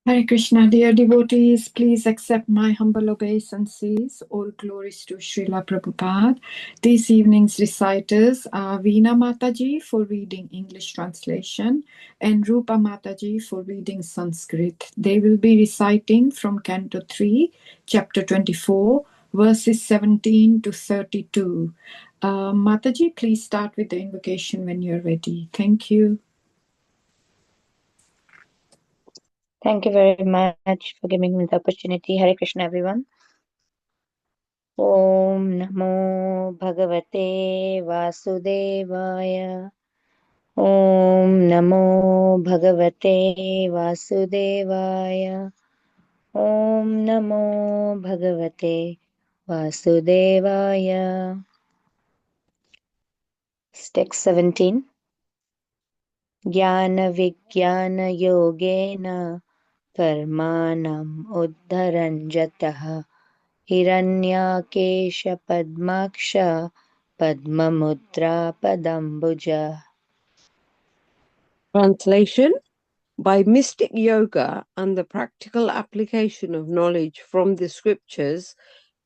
Hare Krishna, dear devotees, please accept my humble obeisances. All glories to Srila Prabhupada. This evening's reciters are Veena Mataji for reading English translation and Rupa Mataji for reading Sanskrit. They will be reciting from Canto 3, Chapter 24, verses 17 to 32. Mataji, please start with the invocation when you're ready. Thank you. Thank you very much for giving me the opportunity. Hare Krishna, everyone. Om Namo Bhagavate Vasudevaya. Om Namo Bhagavate Vasudevaya. Om Namo Bhagavate Vasudevaya. Text 17. Jnana Vijnana Yogena Karmanam Uddharanjataha Hiranyakesha Padmaksha Padmamudra Padambuja. Translation: by mystic yoga and the practical application of knowledge from the scriptures,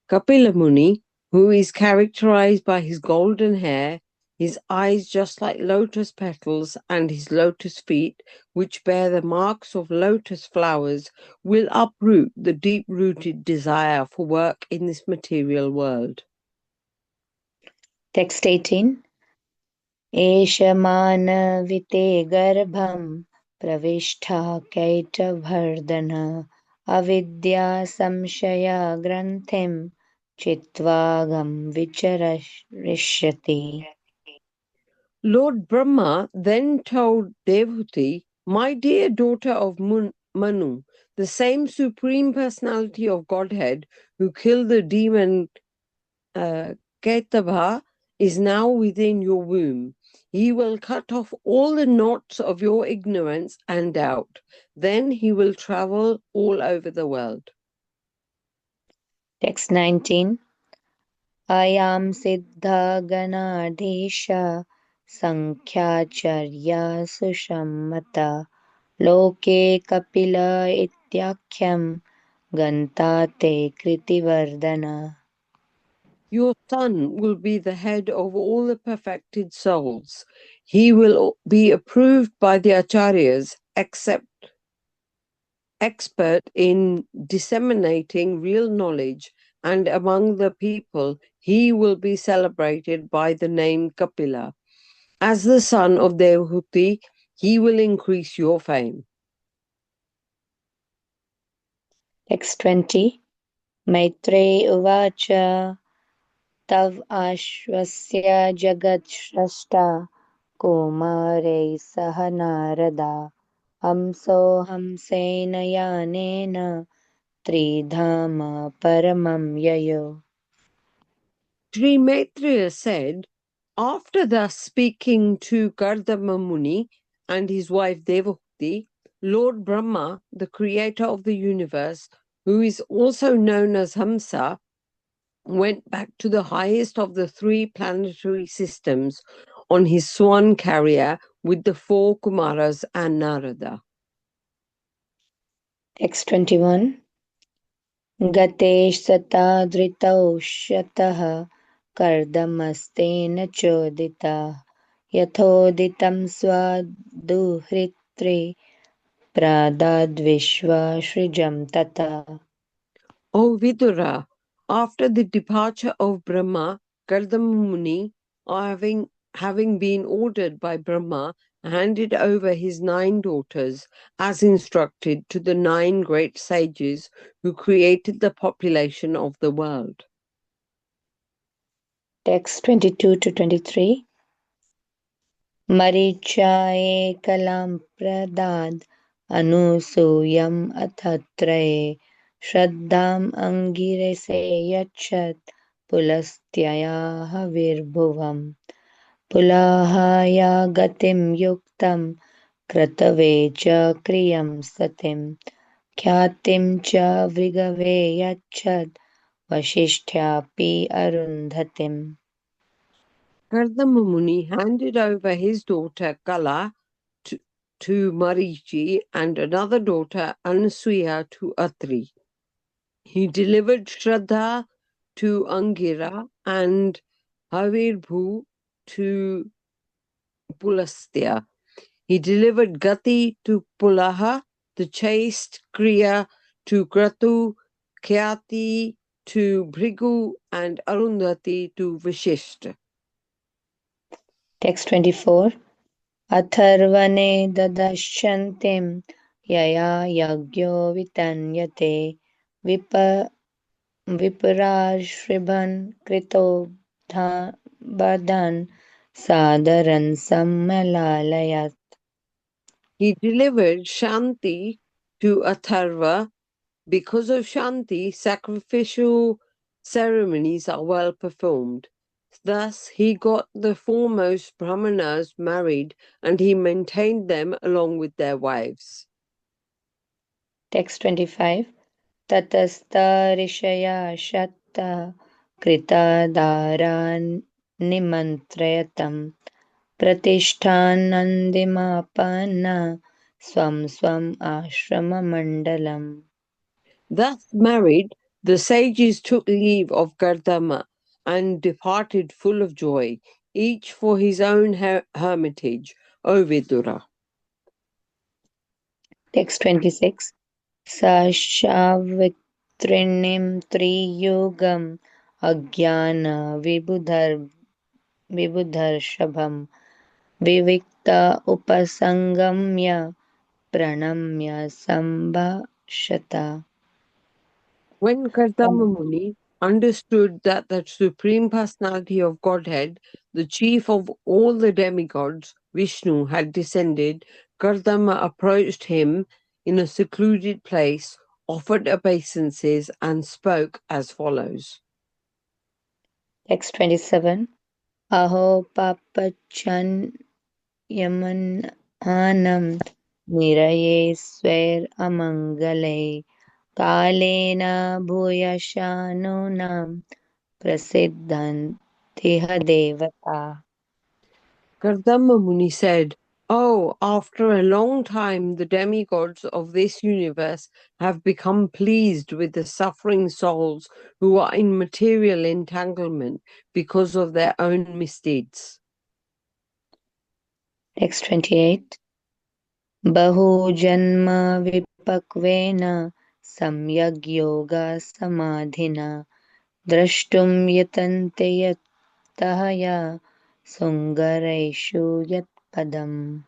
Kapila Muni, who is characterized by his golden hair, his eyes just like lotus petals, and his lotus feet, which bear the marks of lotus flowers, will uproot the deep-rooted desire for work in this material world. Text 18. Eshamana vite garbham pravishta kaitavardhana avidya samshaya granthim chitvagam vicharishyati. Lord Brahma then told Devhuti, my dear daughter of Manu, the same supreme personality of Godhead who killed the demon Ketava is now within your womb. He will cut off all the knots of your ignorance and doubt. Then he will travel all over the world. Text 19. Ayam siddha ganadhisha sankhya sushammata loke kapila ityakhyam gantate kritivardhana. Your son will be the head of all the perfected souls. He will be approved by the acharyas, expert in disseminating real knowledge, and among the people he will be celebrated by the name Kapila. As the son of Devhuti, he will increase your fame. Text 20. Maitre uvacha tav ashvasya jagat shrashta kumare saha narada hamso hamsena yanena tridhama paramam yayo. Sri Maitreya said, after thus speaking to Kardama Muni and his wife Devhuti, Lord Brahma, the creator of the universe, who is also known as Hamsa, went back to the highest of the three planetary systems on his swan carrier with the four Kumaras and Narada. Text 21. Gatesh sata dritau shatah kardamastena chodita yathoditam swaduhritri pradadvishva srijam tata. O Vidura, after the departure of Brahma, Kardama Muni, having been ordered by Brahma, handed over his 9 daughters as instructed to the 9 great sages who created the population of the world. Text 22 to 23. Maricha ekalam pradad anusuyam athatraye shraddham angirese yachat pulastya havirbhuvam pulahaya gatim yuktam kratavecha kriyam satim kyatim cha vrigave yachat vashishtyapi arundhatim. Kardama Muni handed over his daughter Kala to Marichi and another daughter, Anasuya, to Atri. He delivered Shraddha to Angira and Havirbhu to Pulastya. He delivered Gati to Pulaha, the chaste Kriya to Kratu, Khyati to Bhrigu, and Arundhati to Vishishta. Text 24. Atharvane dadashantim yaya yagyo vitanyate viparashriban krito badan sadaran sammalayat. He delivered Shanti to Atharva. Because of Shanti, sacrificial ceremonies are well performed. Thus, he got the foremost brahmanas married, and he maintained them along with their wives. Text 25. Tatastha rishaya shatta krita dharan nimantrayatam pratishthanandimapana swam swam ashrama mandalam. Thus married, the sages took leave of Gardama and departed full of joy, each for his own hermitage, O Vidura. Text 26. Sashavitrinim triyugam agyana vibudharshabham vivikta upasangamya pranamya sambhashata. When Kardama Muni understood that the Supreme Personality of Godhead, the chief of all the demigods, Vishnu, had descended, Kardama approached him in a secluded place, offered obeisances, and spoke as follows. Text 27. Aho papachan yaman anam niraye sver amangalai kalena bhuyashanunam prasiddhan tiha devata. Kardama Muni said, "Oh, after a long time, the demigods of this universe have become pleased with the suffering souls who are in material entanglement because of their own misdeeds." Text 28. Bahu janma vipakvena samyag yoga samadhina drashtum yatante yattahaya sungareshu yat padam.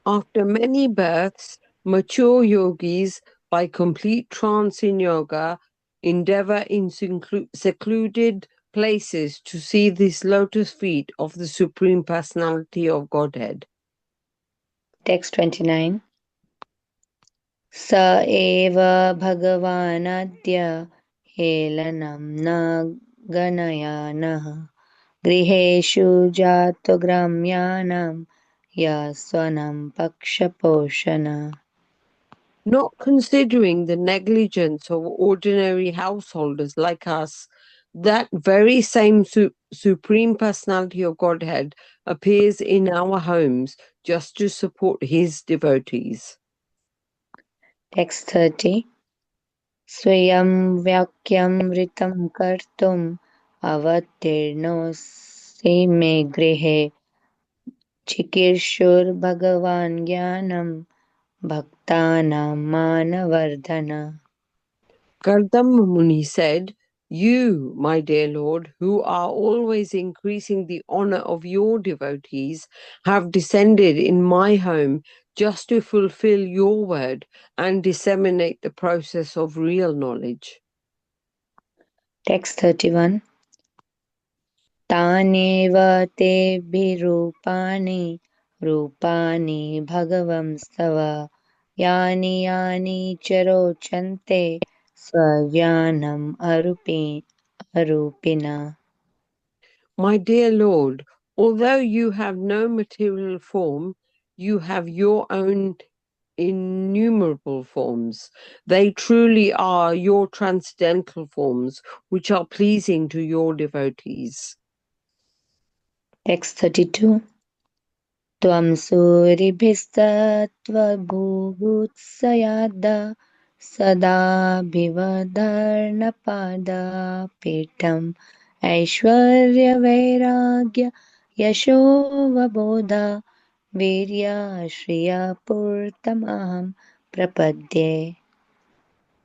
After many births, mature yogis, by complete trance in yoga, endeavor in secluded places to see this lotus feet of the Supreme Personality of Godhead. Text 29. Sa eva bhagavanadya helanam na ganayanaha griheshu jatogramyanam yasvanam pakshaposhana. Not considering the negligence of ordinary householders like us, that very same Supreme Personality of Godhead appears in our homes just to support his devotees. Text 30. Swayam vyakyam ritam kartum avatirno si me grihe chikirshur bhagavan jnanam bhaktanam manavardhana. Kardama Muni said, "You, my dear Lord, who are always increasing the honor of your devotees, have descended in my home just to fulfill your word and disseminate the process of real knowledge." Text 31. Taneva te bhirupani rupani bhagavam yani yani charochante svagyanam arupina. My dear Lord, although you have no material form, you have your own innumerable forms. They truly are your transcendental forms, which are pleasing to your devotees. Text 32. त्वं सूरिभिस्तत्त्वभूभुत्सयाद् सदाभिवदर्णपादपीठम् ऐश्वर्यवैराग्य यशोवबोध वीर्याश्रियपूर्तमहं प्रपद्ये.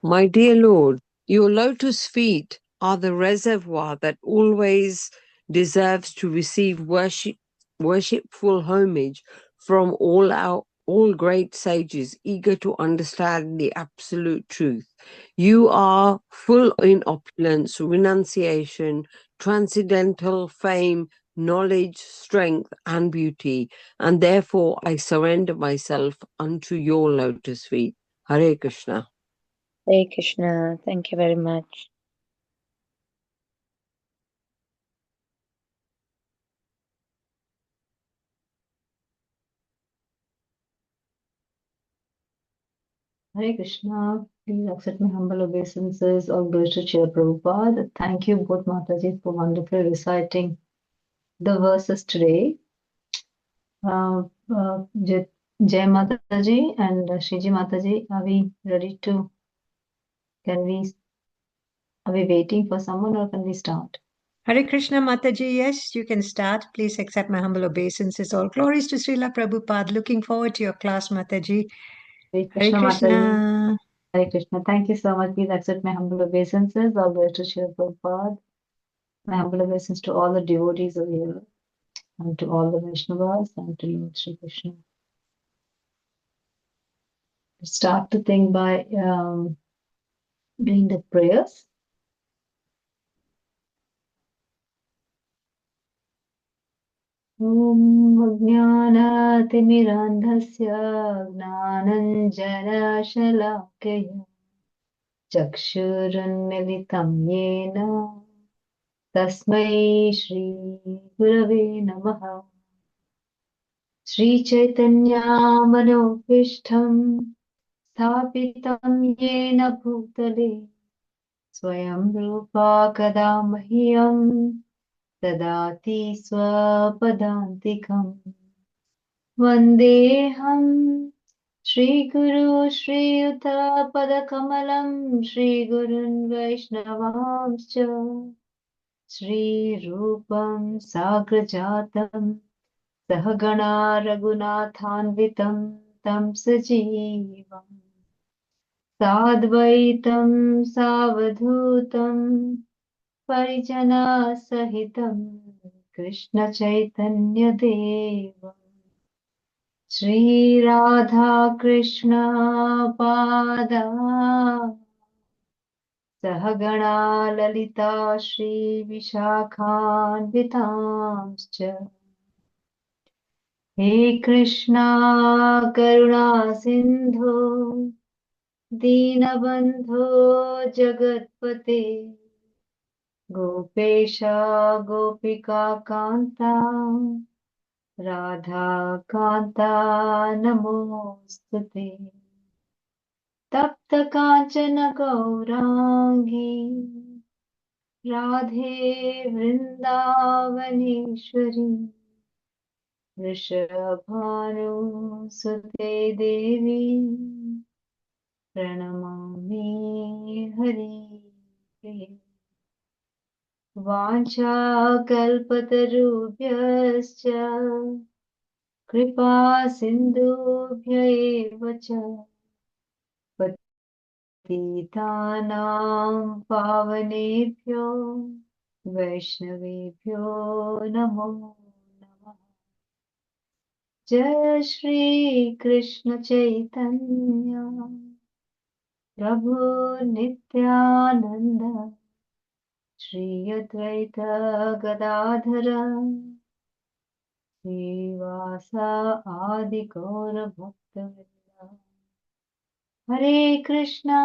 My dear Lord, your lotus feet are the reservoir that always deserves to receive worshipful homage from all great sages eager to understand the absolute truth. You are full in opulence, renunciation, transcendental fame, knowledge, strength, and beauty, and therefore I surrender myself unto your lotus feet. Hare Krishna. Hare Krishna. Thank you very much. Hare Krishna, please accept my humble obeisances. All glories to Srila Prabhupada. Thank you both Mataji for wonderfully reciting the verses today. Jai Mataji and Shriji Mataji, are we ready to, are we waiting for someone or can we start? Hare Krishna Mataji, yes, you can start. Please accept my humble obeisances. All glories to Srila Prabhupada. Looking forward to your class, Mataji. Hare Hare Krishna Mataji. Krishna. Hare Krishna. Thank you so much. Please accept my humble obeisances. All glories to Srila Prabhupada. My humble obeisance to all the devotees over here and to all the Vaishnavas and to Lord Shri Krishna. Start the thing by doing the prayers. Om Jnanaatimirandhasya Gnananjana-shalakaya Chakshurunmilitam Yena Tasmai Shri Gurave Namaha. Shri Chaitanya Manopishtham Sthapitam Yena Bhutale Swayam Rupa Kada Mahyam Dadati Swapadantikam. Vandeham Shri Guru Shri Yuta Padakamalam Shri Gurun Vaishnavamscha Shri Rupam Sagrajatam Sahagana Raghunathanvitam Tam Sajivam Sadvaitam Savadhutam Parijana Sahitam Krishna Chaitanya Devam Shri Radha Krishna Pada Sahagana Lalita Shri Vishakhanvitamscha He Krishna Karuna Sindhu Dinabandhu Jagatpate Gopesha Gopika Kanta Radha Kanta Namostute Tapta Kanchana Gaurangi Radhe Vrindavaneshwari Vrishabhanu Sute Devi Pranamami Hari Priya Vancha Kalpatarubhyascha Kripa Sindhubhya eva cha Patitanam Pavanebhyo Vaishnavebhyo Namo Namah. Jai Shri Krishna Chaitanya Prabhu Nityananda Shri Advaita Gadadhara Srivasa Adi Gaura Bhakta Hare Krishna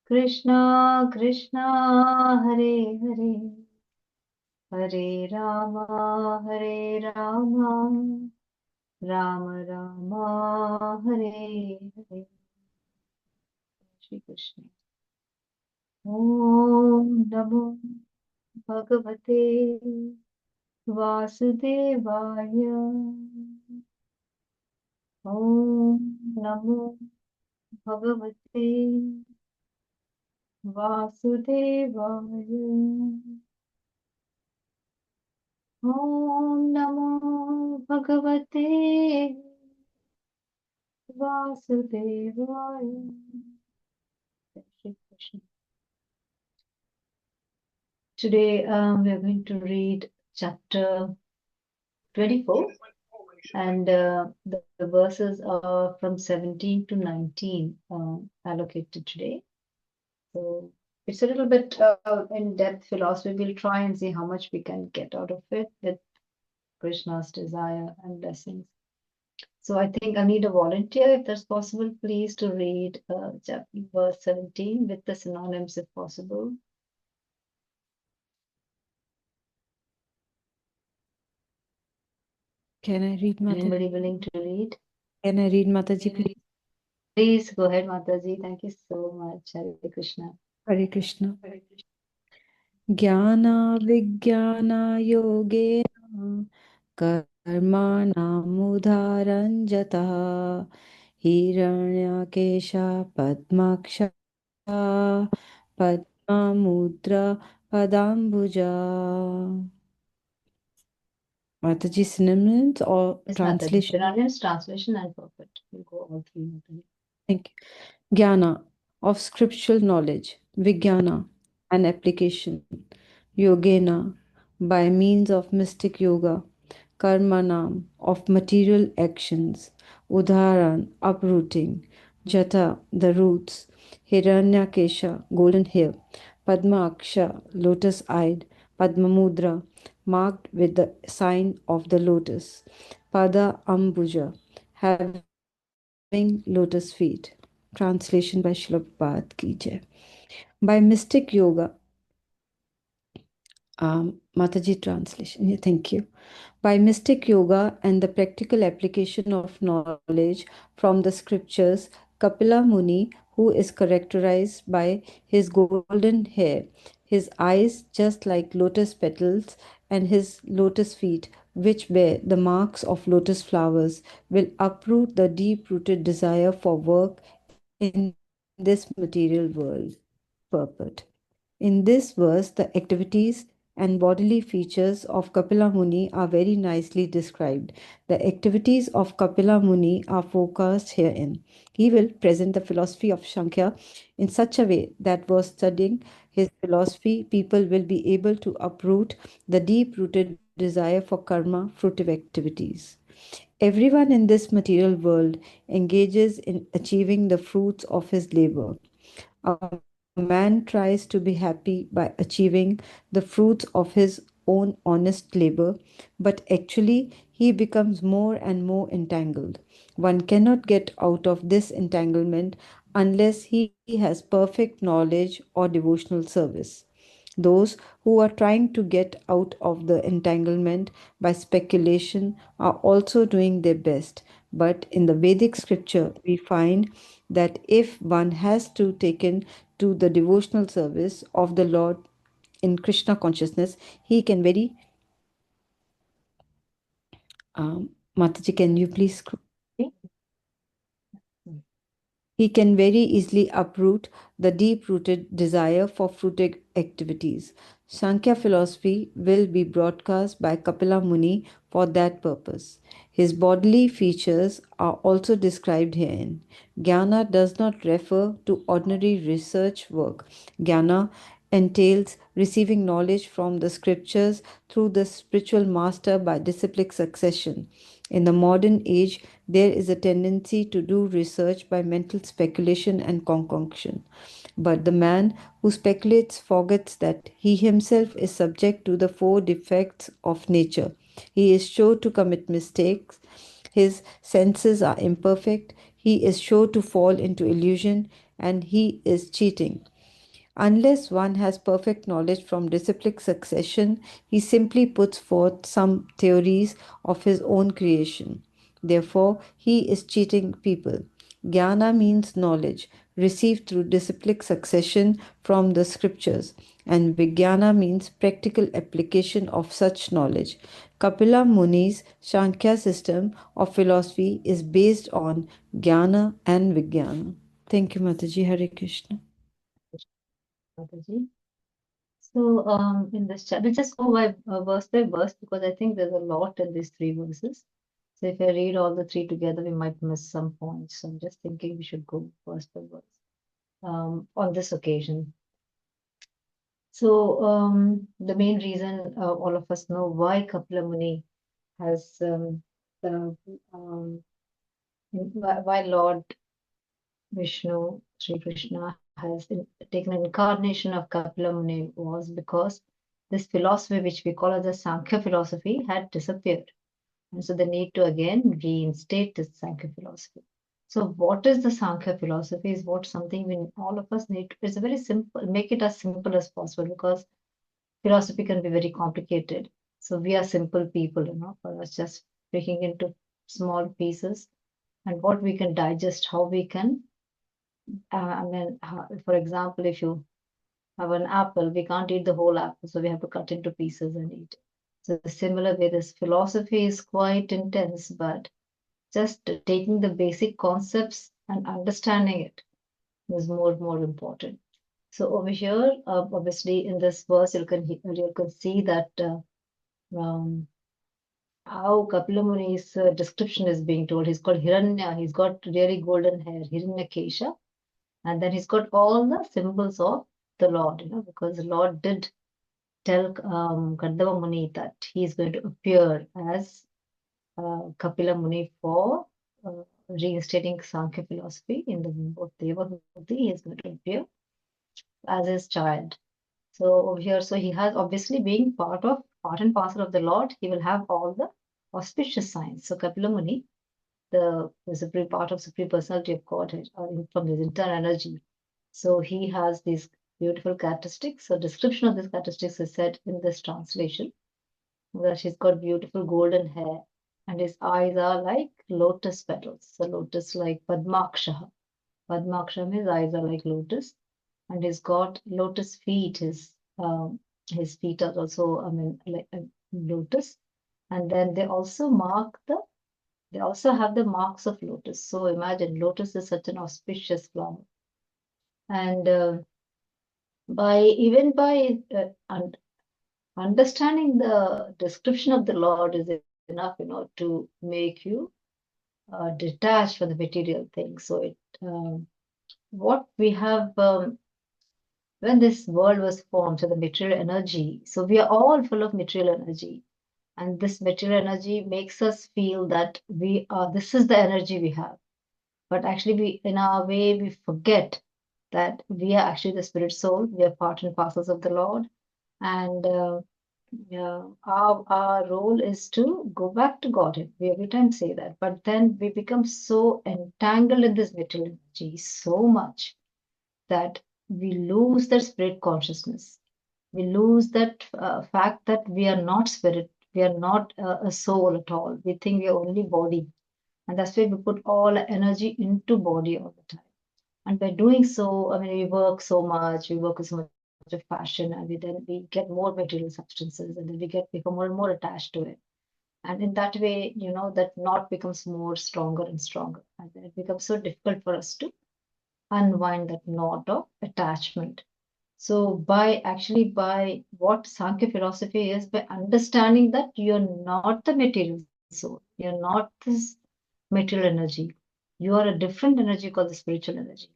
Krishna Krishna Hare Hare Hare Rama Rama Rama Hare Hare. Shri Krishna. Om Namo Bhagavate Vasudevaya. Om Namo Bhagavate Vasudevaya. Om Namo Bhagavate Vasudevaya. Shri Krishna. Today we are going to read chapter 24, and the verses are from 17 to 19 allocated today. So it's a little bit in-depth philosophy. We'll try and see how much we can get out of it with Krishna's desire and blessings. So I think I need a volunteer, if that's possible, please, to read verse 17 with the synonyms if possible. Can I read Mataji? Anybody willing to read? Can I read Mataji, please? Please go ahead, Mataji. Thank you so much. Hare Krishna. Hare Krishna. Jnana Vijnana Yogena Karmanamudharanjata Hiranyakesha Padmaksha Padmamudra Padambuja. Mataji, synonyms or Yes, translation? Mataji. Translation and perfect. We'll go all three, Mataji. Thank you. Jnana, of scriptural knowledge. Vijnana, an application. Yogena, by means of mystic yoga. Karmanam, of material actions. Udharan, uprooting. Jata, the roots. Hiranyakesha, golden hair. Padmaksha, lotus-eyed. Padmamudra, marked with the sign of the lotus. Pada Ambuja, having lotus feet. Translation by Srila Prabhupada ki Jai. By mystic yoga, Mataji translation. Yeah, thank you. By mystic yoga and the practical application of knowledge from the scriptures, Kapila Muni, who is characterized by his golden hair, his eyes just like lotus petals, and his lotus feet, which bear the marks of lotus flowers, will uproot the deep-rooted desire for work in this material world. Purport. In this verse, the activities and bodily features of Kapila Muni are very nicely described. The activities of Kapila Muni are focused herein. He will present the philosophy of Sankhya in such a way that was studying his philosophy, people will be able to uproot the deep-rooted desire for karma, fruitive activities. Everyone in this material world engages in achieving the fruits of his labor. A man tries to be happy by achieving the fruits of his own honest labor, but actually he becomes more and more entangled. One cannot get out of this entanglement unless he has perfect knowledge or devotional service. Those who are trying to get out of the entanglement by speculation are also doing their best. But in the Vedic scripture, we find that if one has to taken to the devotional service of the Lord in Krishna consciousness, he can very Mataji, can you please he can very easily uproot the deep-rooted desire for fruitive activities. Sankhya philosophy will be broadcast by Kapila Muni for that purpose. His bodily features are also described herein. Jnana does not refer to ordinary research work. Jnana entails receiving knowledge from the scriptures through the spiritual master by disciplic succession. In the modern age, there is a tendency to do research by mental speculation and concoction. But the man who speculates forgets that he himself is subject to the four defects of nature. He is sure to commit mistakes. His senses are imperfect. He is sure to fall into illusion and he is cheating. Unless one has perfect knowledge from disciplic succession, he simply puts forth some theories of his own creation. Therefore, he is cheating people. Jnana means knowledge, received through disciplic succession from the scriptures, and Vijnana means practical application of such knowledge. Kapila Muni's Sankhya system of philosophy is based on Jnana and Vijnana. Thank you, Mataji. Hare Krishna. Mataji. So in this chapter, we'll just go by verse because I think there's a lot in these 3 verses. So if I read all the 3 together, we might miss some points. So I'm just thinking we should go verse by verse on this occasion. So the main reason all of us know why Kapila Muni has why Lord Vishnu, Sri Krishna, has taken an incarnation of Kapila Muni was because this philosophy, which we call as the Sankhya philosophy, had disappeared. And so they need to again reinstate this Sankhya philosophy. So what is the Sankhya philosophy is what something we all of us need to, it's a very simple, make it as simple as possible because philosophy can be very complicated. So we are simple people, for us just breaking into small pieces and what we can digest, how we can, for example, if you have an apple, we can't eat the whole apple, so we have to cut into pieces and eat. So the similar way, this philosophy is quite intense, but just taking the basic concepts and understanding it is more important. So over here, obviously in this verse, you can see that how Kapila Muni's description is being told. He's called Hiranya. He's got really golden hair, Hiranyakesha. And then he's got all the symbols of the Lord, because the Lord did tell Kardava Muni that he is going to appear as Kapila Muni for reinstating Sankhya philosophy in the womb of Devahuti. He is going to appear as his child. So over here, so he has obviously being part and parcel of the Lord, he will have all the auspicious signs. So Kapila Muni, the supreme part of Supreme Personality of Godhead, from his internal energy. So he has these beautiful characteristics. So description of these characteristics is said in this translation, that he's got beautiful golden hair and his eyes are like lotus petals. So lotus like Padmaksha. Padmaksha means eyes are like lotus. And he's got lotus feet. His feet are also, like lotus. And then they also have the marks of lotus. So imagine lotus is such an auspicious flower. And by understanding the description of the Lord is enough, to make you detached from the material things. So what we have, when this world was formed, so the material energy, so we are all full of material energy. And this material energy makes us feel that this is the energy we have. But actually, in our way, we forget that we are actually the spirit soul. We are part and parcels of the Lord. And our role is to go back to Godhead. We every time say that. But then we become so entangled in this material energy so much that we lose that spirit consciousness. We lose that fact that we are not spirit. We are not a soul at all. We think we are only body. And that's why we put all energy into body all the time. And by doing so, we work so much, we work with so much of passion, and we get more material substances, and then we become more and more attached to it. And in that way, that knot becomes more stronger and stronger. And then it becomes so difficult for us to unwind that knot of attachment. So by what Sankhya philosophy is, by understanding that you're not the material soul, you're not this material energy, you are a different energy called the spiritual energy.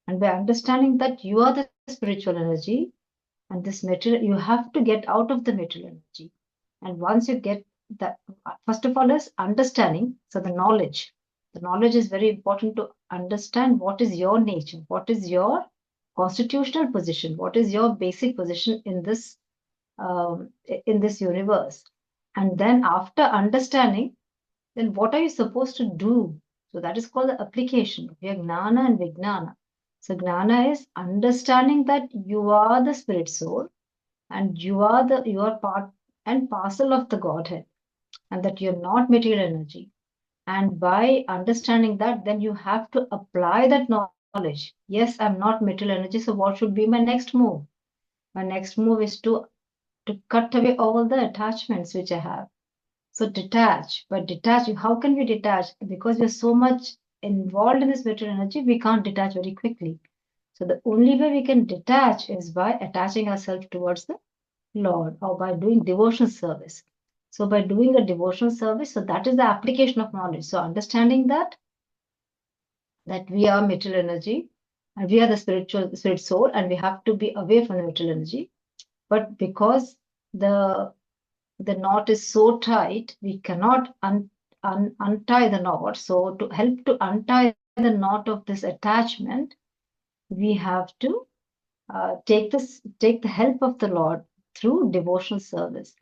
And by understanding that you are the spiritual energy and this material, you have to get out of the material energy. And once you get that, first of all is understanding. So the knowledge is very important to understand what is your nature, what is your constitutional position, what is your basic position in this universe. And then after understanding, then what are you supposed to do? So that is called the application. We have Gnana and Vijnana. So Gnana is understanding that you are the spirit soul and you are part and parcel of the Godhead, and that you're not material energy. And by understanding that, then you have to apply that knowledge. Yes, I'm not material energy, so what should be my next move? My next move is to cut away all the attachments which I have. So detach, but detach, how can we detach? Because we're so much involved in this material energy, we can't detach very quickly. So the only way we can detach is by attaching ourselves towards the Lord or by doing devotional service. So by doing a devotional service, so that is the application of knowledge. So understanding that we are material energy and we are the spirit soul, and we have to be away from the material energy. But because the knot is so tight, we cannot untie the knot. So to help to untie the knot of this attachment, we have to take the help of the Lord through devotional service.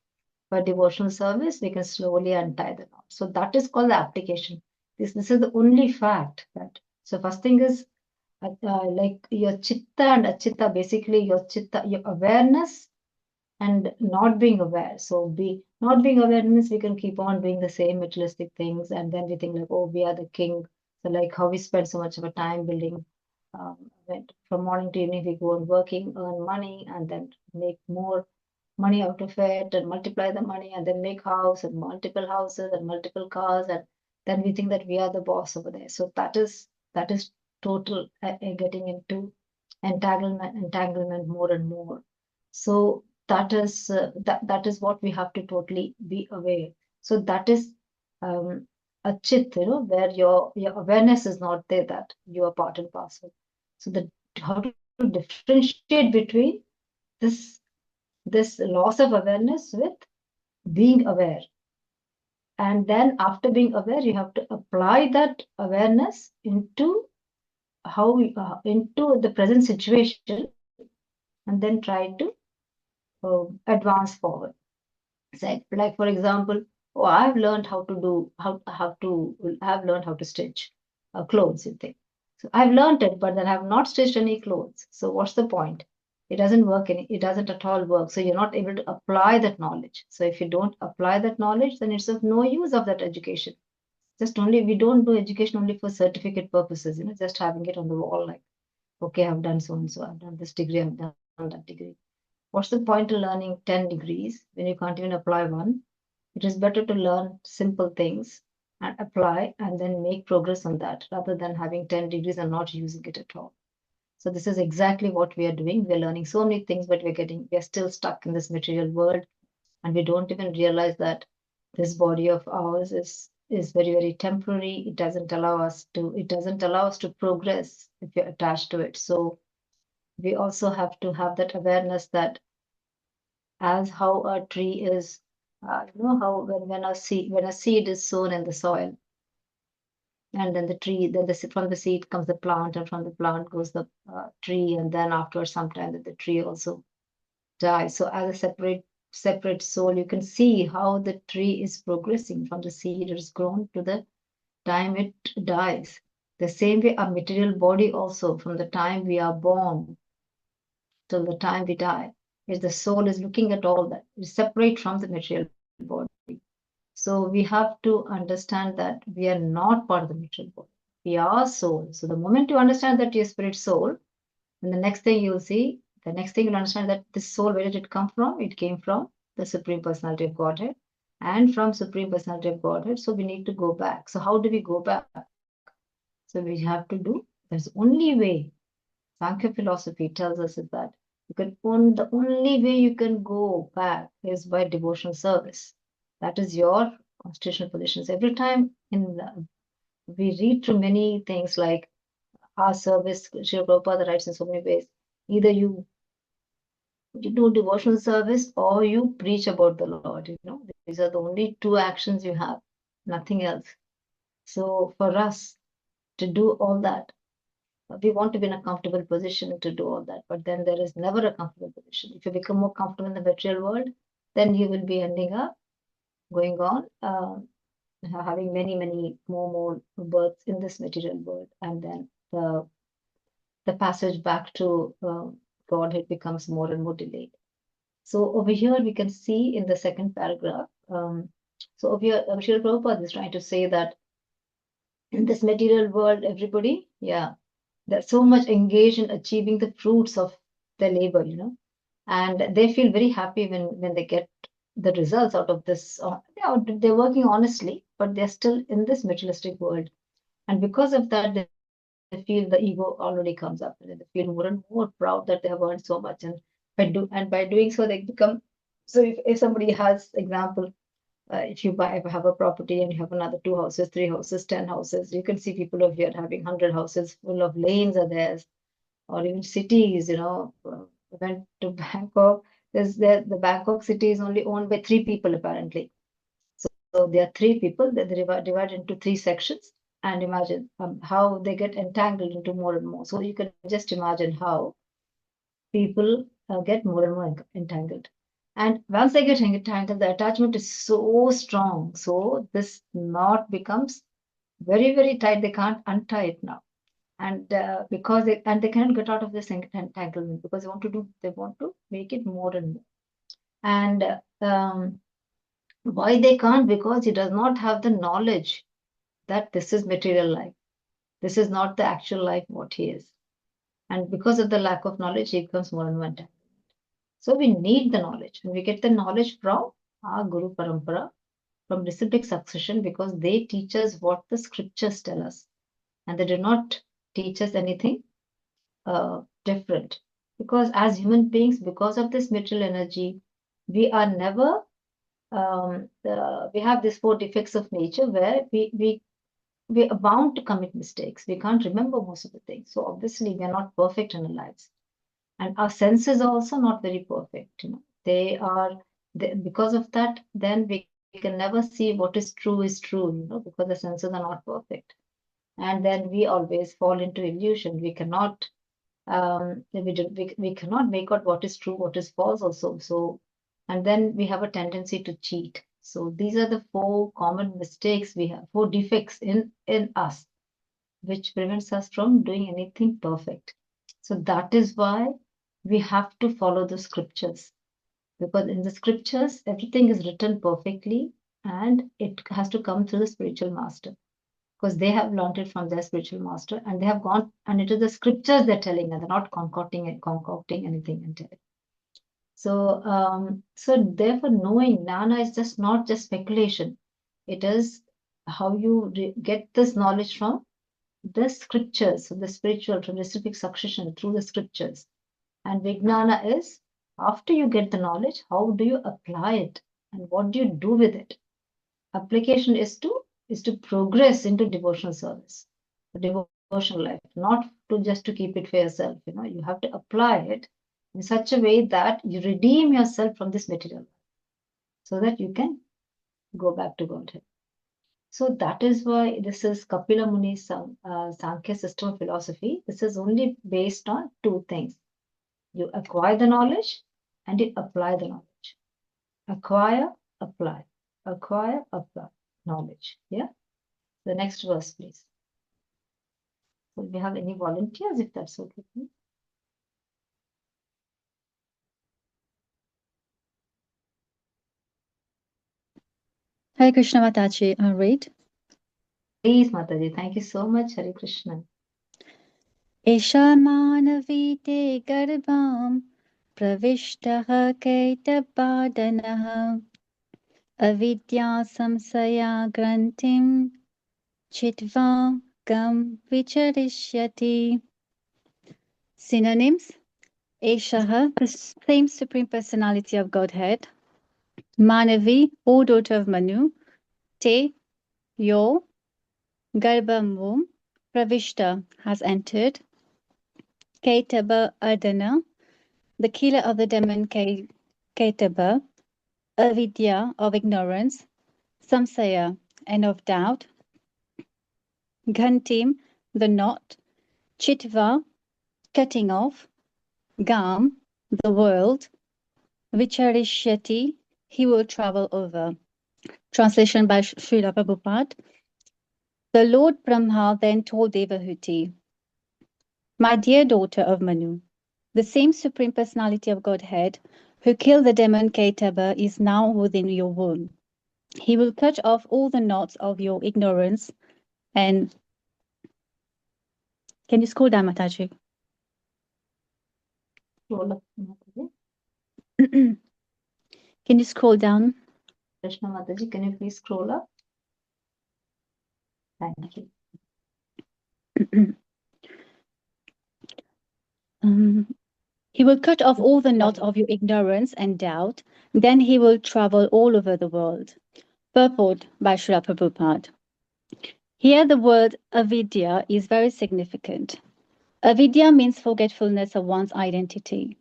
By devotional service, we can slowly untie the knot. So that is called the application. This is the only fact that. So first thing is like your chitta and achitta, basically your chitta, your awareness and not being aware. So not being aware means we can keep on doing the same materialistic things, and then we think like, oh, we are the king. So like how we spend so much of our time building, from morning to evening we go on working, earn money, and then make more money out of it and multiply the money and then make house and multiple houses and multiple cars, and then we think that we are the boss over there. So that is total getting into entanglement more and more. So that is what we have to totally be aware. So that is a chit, where your awareness is not there, that you are part and parcel. So how to differentiate between this loss of awareness with being aware. And then after being aware, you have to apply that awareness into into the present situation, and then try to advance forward. Like for example, oh, I've learned how to do I've learned how to stitch clothes, you think. So I've learned it, but then I've not stitched any clothes. So what's the point? It doesn't work. It doesn't at all work. So you're not able to apply that knowledge. So if you don't apply that knowledge, then it's of no use of that education. We don't do education only for certificate purposes, just having it on the wall, like, okay, I've done so and so, I've done this degree, I've done that degree. What's the point of learning 10 degrees when you can't even apply one? It is better to learn simple things and apply and then make progress on that, rather than having 10 degrees and not using it at all. So this is exactly what we are doing. We're learning so many things, but we're still stuck in this material world, and we don't even realize that this body of ours is very, very temporary. It doesn't allow us to progress if you're attached to it. So we also have to have that awareness that as how a tree is, how when a seed is sown in the soil, and then from the seed comes the plant, and from the plant goes the tree, and then after some time that the tree also dies. So as a separate soul, you can see how the tree is progressing from the seed is grown to the time it dies. The same way, our material body also, from the time we are born till the time we die, is the soul is looking at all that is separate from the material body. So we have to understand that we are not part of the material body. We are soul. So the moment you understand that you're spirit soul, and the next thing you'll understand that this soul, where did it come from? It came from the Supreme Personality of Godhead. And from Supreme Personality of Godhead, so we need to go back. So how do we go back? So we have to there's only way. Sankhya philosophy tells us is that the only way you can go back is by devotional service. That is your constitutional positions. Every time we read through many things like our service, Srila Prabhupada writes in so many ways. Either you do devotional service or you preach about the Lord. These are the only two actions you have, nothing else. So for us to do all that, we want to be in a comfortable position to do all that, but then there is never a comfortable position. If you become more comfortable in the material world, then you will be ending up going on having many more births in this material world, and then the passage back to Godhead becomes more and more delayed. So over here we can see in the second paragraph. So over here, Srila Prabhupada is trying to say that in this material world, everybody, yeah, they're so much engaged in achieving the fruits of their labor, and they feel very happy when they get the results out of this. They're working honestly, but they're still in this materialistic world. And because of that, they feel the ego already comes up, and they feel more and more proud that they have earned so much. And by doing so, they become. So if somebody has, example, if you have a property and you have another 2 houses, 3 houses, 10 houses, you can see people over here having 100 houses full of lanes are theirs, or even cities, went to Bangkok. The Bangkok city is only owned by 3 people apparently. So there are 3 people that they divide into 3 sections, and imagine how they get entangled into more and more. So you can just imagine how people get more and more entangled. And once they get entangled, the attachment is so strong. So this knot becomes very, very tight. They can't untie it now. And because they cannot get out of this entanglement, because they want to make it more and more. And why they can't? Because he does not have the knowledge that this is material life. This is not the actual life what he is. And because of the lack of knowledge, he becomes more and more entangled. So we need the knowledge, and we get the knowledge from our Guru Parampara, from disciplic succession, because they teach us what the scriptures tell us, and they do not teach us anything different. Because as human beings, because of this material energy, we are never. We have these 4 defects of nature where we are bound to commit mistakes. We can't remember most of the things. So obviously, we are not perfect in our lives. And our senses are also not very perfect. Because of that, then we can never see what is true, because the senses are not perfect. And then we always fall into illusion. We cannot we cannot make out what is true, what is false also. So, and then we have a tendency to cheat. So these are the 4 common mistakes we have, 4 defects in us, which prevents us from doing anything perfect. So that is why we have to follow the scriptures, because in the scriptures, everything is written perfectly, and it has to come through the spiritual master, because they have learned it from their spiritual master, and they have gone, and it is the scriptures they're telling, and they're not concocting anything and telling. So, therefore, knowing jnana is just not just speculation. It is how you get this knowledge from the scriptures, from the spiritual, from the disciplic succession through the scriptures. And Vijnana is, after you get the knowledge, how do you apply it, and what do you do with it? Application is to progress into devotional service, devotional life, not just to keep it for yourself. You have to apply it in such a way that you redeem yourself from this material life, so that you can go back to Godhead. So that is why this is Kapila Muni's Sankhya system of philosophy. This is only based on 2 things. You acquire the knowledge and you apply the knowledge. Acquire, apply. Acquire, apply knowledge. Yeah. The next verse, please. So do we have any volunteers, if that's okay, please? Hare Krishna Mataji, I'll read. Please, Mataji. Thank you so much. Hare Krishna. Esha manavite garbham pravishtaha kaitapadanaha avidya samsaya grantim chitva gam vicharishyati. Synonyms: Eshaha, the same Supreme Personality of Godhead. Manavi, O daughter of Manu. Te, your. Garbham womb. Pravishta, has entered. Kaitaba Ardana, the killer of the demon Kaitaba. Avidya, of ignorance. Samsaya, and of doubt. Ghantim, the knot. Chitva, cutting off. Gam, the world. Vicharishyati, he will travel over. Translation by Srila Prabhupada. The Lord Brahma then told Devahuti, my dear daughter of Manu, the same Supreme Personality of Godhead who killed the demon Kaitaba is now within your womb. He will cut off all the knots of your ignorance And can you scroll down, Mataji? Scroll up, Mataji. Can you scroll down? Krishna Mataji, can you please scroll up? Thank you. He will cut off all the knots of your ignorance and doubt. Then he will travel all over the world. Purport by Srila Prabhupada. Here the word avidya is very significant. Avidya means forgetfulness of one's identity.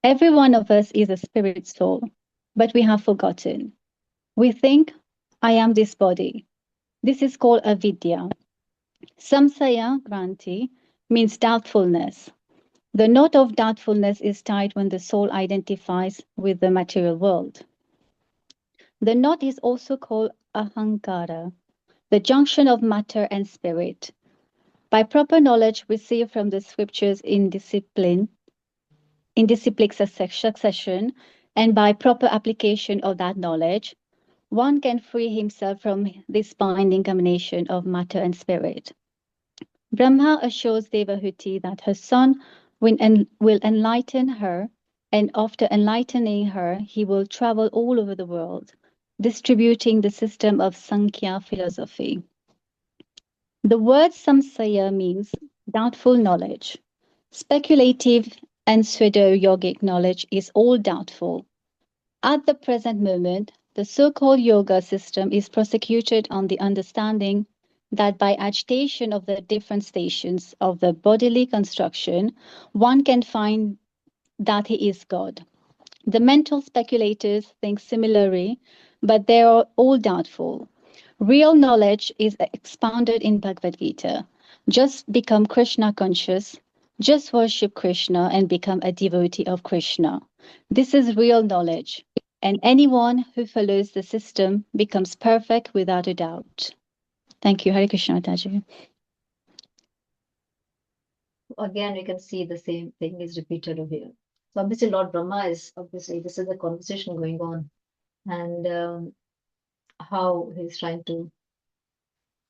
Every one of us is a spirit soul, but we have forgotten. We think, I am this body. This is called avidya. Samsaya granti means doubtfulness. The knot of doubtfulness is tied when the soul identifies with the material world. The knot is also called ahankara, the junction of matter and spirit. By proper knowledge received from the scriptures in disciplic succession, and by proper application of that knowledge, one can free himself from this binding combination of matter and spirit. Brahma assures Devahuti that her son will enlighten her, and after enlightening her, he will travel all over the world, distributing the system of Sankhya philosophy. The word samsaya means doubtful knowledge. Speculative and pseudo-yogic knowledge is all doubtful. At the present moment, the so-called yoga system is prosecuted on the understanding that by agitation of the different stations of the bodily construction, one can find that he is God. The mental speculators think similarly, but they are all doubtful. Real knowledge is expounded in Bhagavad Gita. Just become Krishna conscious, just worship Krishna and become a devotee of Krishna. This is real knowledge, and anyone who follows the system becomes perfect without a doubt. Thank you. Hare Krishna, Mataji. Again, we can see the same thing is repeated over here. So obviously, Lord Brahma is obviously, this is the conversation going on, and how he's trying to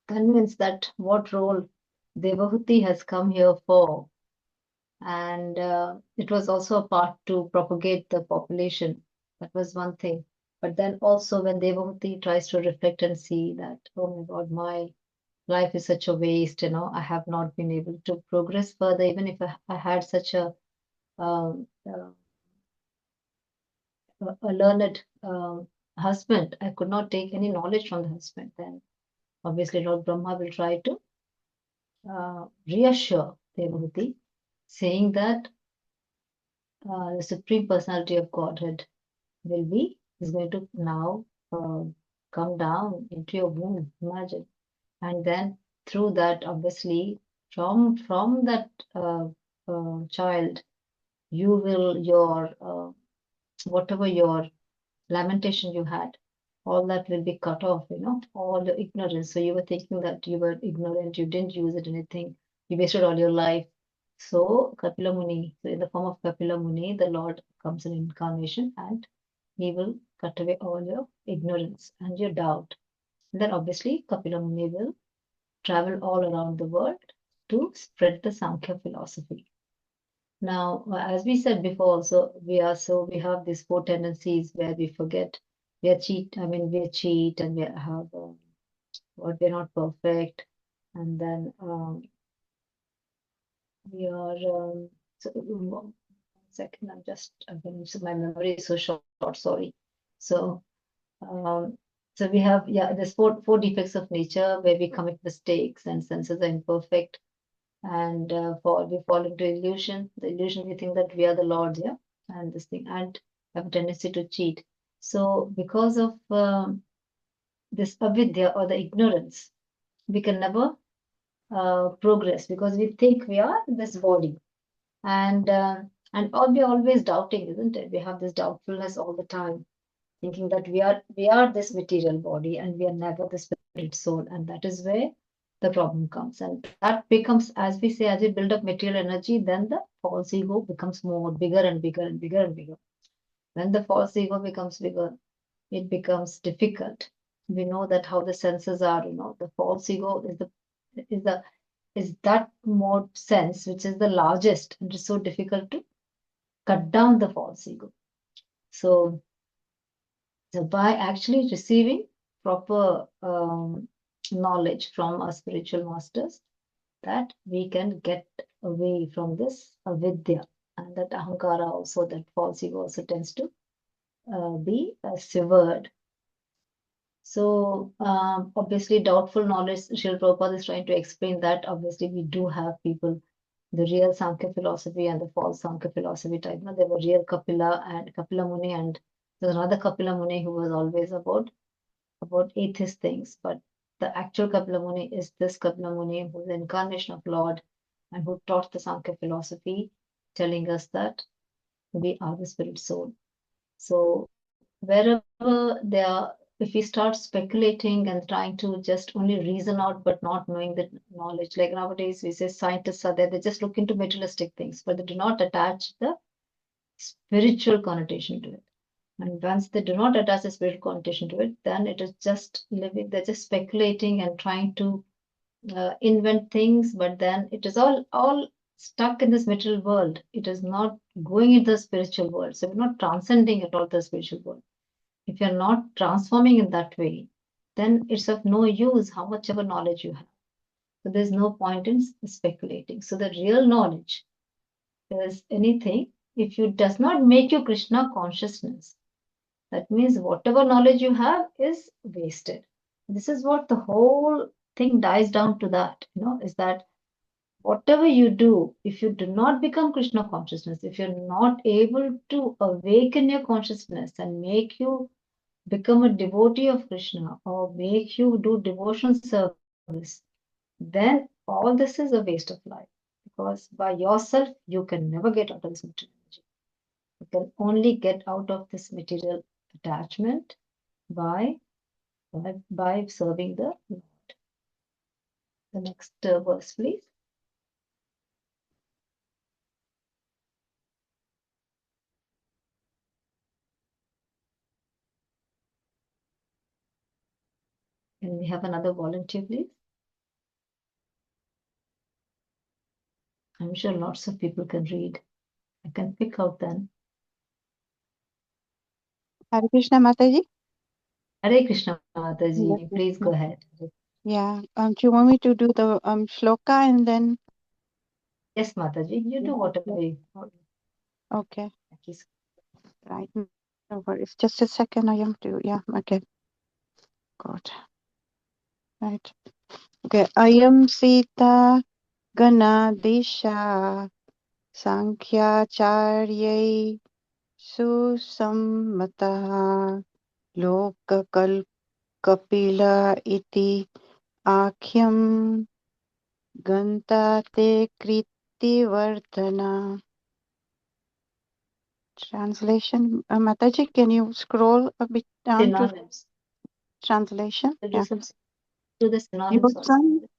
convince that what role Devahuti has come here for. And it was also a part to propagate the population. That was one thing. But then also when Devahuti tries to reflect and see that, oh my God, my life is such a waste, I have not been able to progress further, even if I had such a learned husband, I could not take any knowledge from the husband. Then obviously Lord Brahma will try to reassure Devahuti, saying that the Supreme Personality of Godhead is going to now come down into your womb, imagine. And then through that, obviously, from that child, you will, whatever your lamentation you had, all that will be cut off, all your ignorance. So you were thinking that you were ignorant, you didn't use it anything, you wasted all your life. So Kapila Muni, so in the form of Kapila Muni, the Lord comes in incarnation and he will cut away all your ignorance and your doubt. And then obviously Kapila Muni will travel all around the world to spread the Sankhya philosophy. Now, as we said before, also we have these four tendencies where we forget, we cheat, and we have what we're not perfect, and then we are. So, 1 second, my memory is so short. Sorry. So, so we have there's four defects of nature where we commit mistakes and senses are imperfect. And we fall into illusion. The illusion, we think that we are the Lord, and this thing, and have a tendency to cheat. So because of this avidya or the ignorance, we can never progress because we think we are this body, and we're always doubting, isn't it? We have this doubtfulness all the time, thinking that we are this material body and we are never the spirit soul, and that is where the problem comes. And that becomes, as we say, as we build up material energy, then the false ego becomes bigger and bigger and bigger and bigger. When the false ego becomes bigger, it becomes difficult We know that how the senses are, the false ego is that more sense which is the largest, and it's so difficult to cut down the false ego. So by actually receiving proper knowledge from our spiritual masters, that we can get away from this avidya, and that ahankara also, that false ego also tends to be severed. So obviously doubtful knowledge, Srila Prabhupada is trying to explain that obviously we do have people, the real Sankhya philosophy and the false Sankhya philosophy type. There were real Kapila and Kapila Muni, and there's another Kapila Muni who was always about atheist things. But the actual Kapila Muni is this Kapila Muni, who is the incarnation of Lord and who taught the Sankhya philosophy, telling us that we are the spirit soul. So wherever there are, if we start speculating and trying to just only reason out but not knowing the knowledge, like nowadays we say scientists are there, they just look into materialistic things, but they do not attach the spiritual connotation to it. And once they do not attach a spiritual connotation to it, then it is just living, they're just speculating and trying to invent things, but then it is all stuck in this material world. It is not going into the spiritual world. So we're not transcending at all the spiritual world. If you're not transforming in that way, then it's of no use how much ever knowledge you have. So there's no point in speculating. So the real knowledge is anything, if it does not make you Krishna consciousness, that means whatever knowledge you have is wasted. This is what the whole thing dies down to, that, is that whatever you do, if you do not become Krishna consciousness, if you're not able to awaken your consciousness and make you become a devotee of Krishna or make you do devotion service, then all this is a waste of life, because by yourself you can never get out of this material energy. You can only get out of this material attachment by serving the Lord. The next verse, please. Can we have another volunteer, please? I'm sure lots of people can read. I can pick out then. Hare Krishna Mataji. Hare Krishna Mataji, please go ahead. Yeah. Do you want me to do the shloka and then? Yes, Mataji, you do whatever you want. Okay. Right. No worries. Just a second. I am to. Yeah. Okay. Good. Right. Okay. Ayam Sita Gana Desha Sankhyacharyai Susammataha Lokakal Kapila iti Akhyam Ganta te Kriti Vardhana. Translation. Mataji, can you scroll a bit down Synonyms. to translation? Yeah. Do the synonyms also.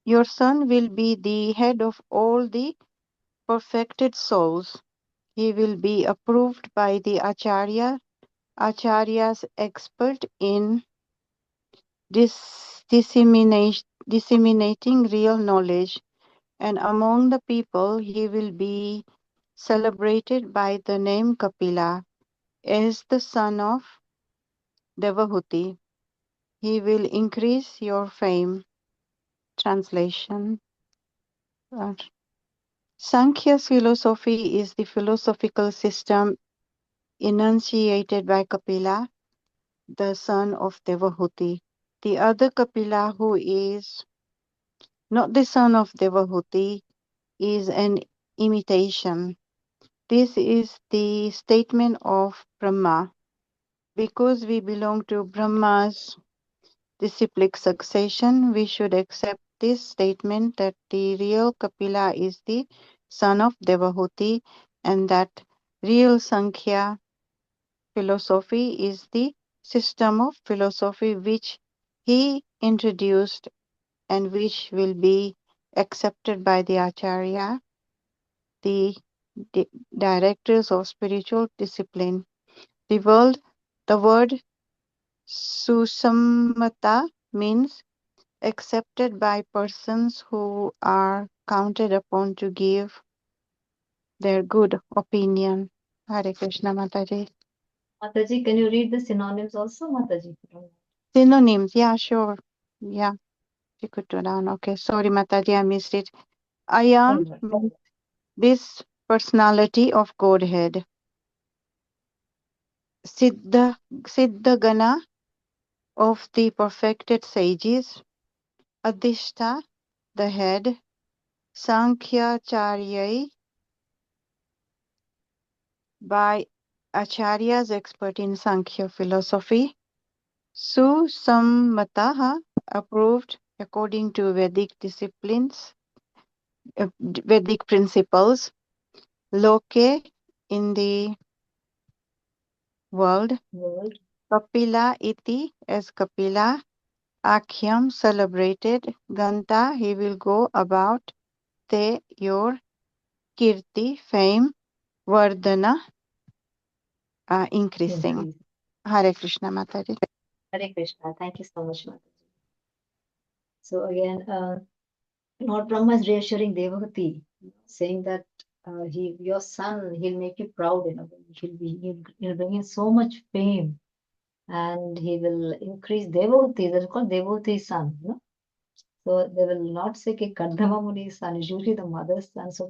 Your son will be the head of all the perfected souls. He will be approved by the acharyas expert in disseminating real knowledge, and among the people he will be celebrated by the name Kapila as the son of Devahuti. He will increase your fame. Translation. Sankhya's philosophy is the philosophical system enunciated by Kapila, the son of Devahuti. The other Kapila, who is not the son of Devahuti, is an imitation. This is the statement of Brahma. Because we belong to Brahma's disciplic succession, we should accept this statement that the real Kapila is the son of Devahuti and that real Sankhya philosophy is the system of philosophy which he introduced and which will be accepted by the Acharya, the directors of spiritual discipline. The word Susammata means accepted by persons who are counted upon to give their good opinion. Hare Krishna, Mataji. Mataji, can you read the synonyms also, Mataji? Synonyms, yeah, sure. Yeah, you could do down. Okay, sorry, Mataji, I missed it. Ayam means this personality of Godhead. Siddhagana of the perfected sages. Adhishta, the head. Sankhyacharyai, by acharyas expert in Sankhya philosophy. Susammataha, approved according to Vedic disciplines, Vedic principles. Loke, in the world. Kapila iti, as Kapila. Akhyam, celebrated. Ganta, he will go about. Te, your. Kirti, fame. Vardhana, increasing. Hare Krishna, Mataji. Hare Krishna. Thank you so much, Mataji. So again, Lord Brahma is reassuring Devahati, saying that your son, he'll make you proud. He'll bring in so much fame, and he will increase Devahati. That's called Devahati's son. So they will not say that Kardama Muni's son is usually the mother's son. So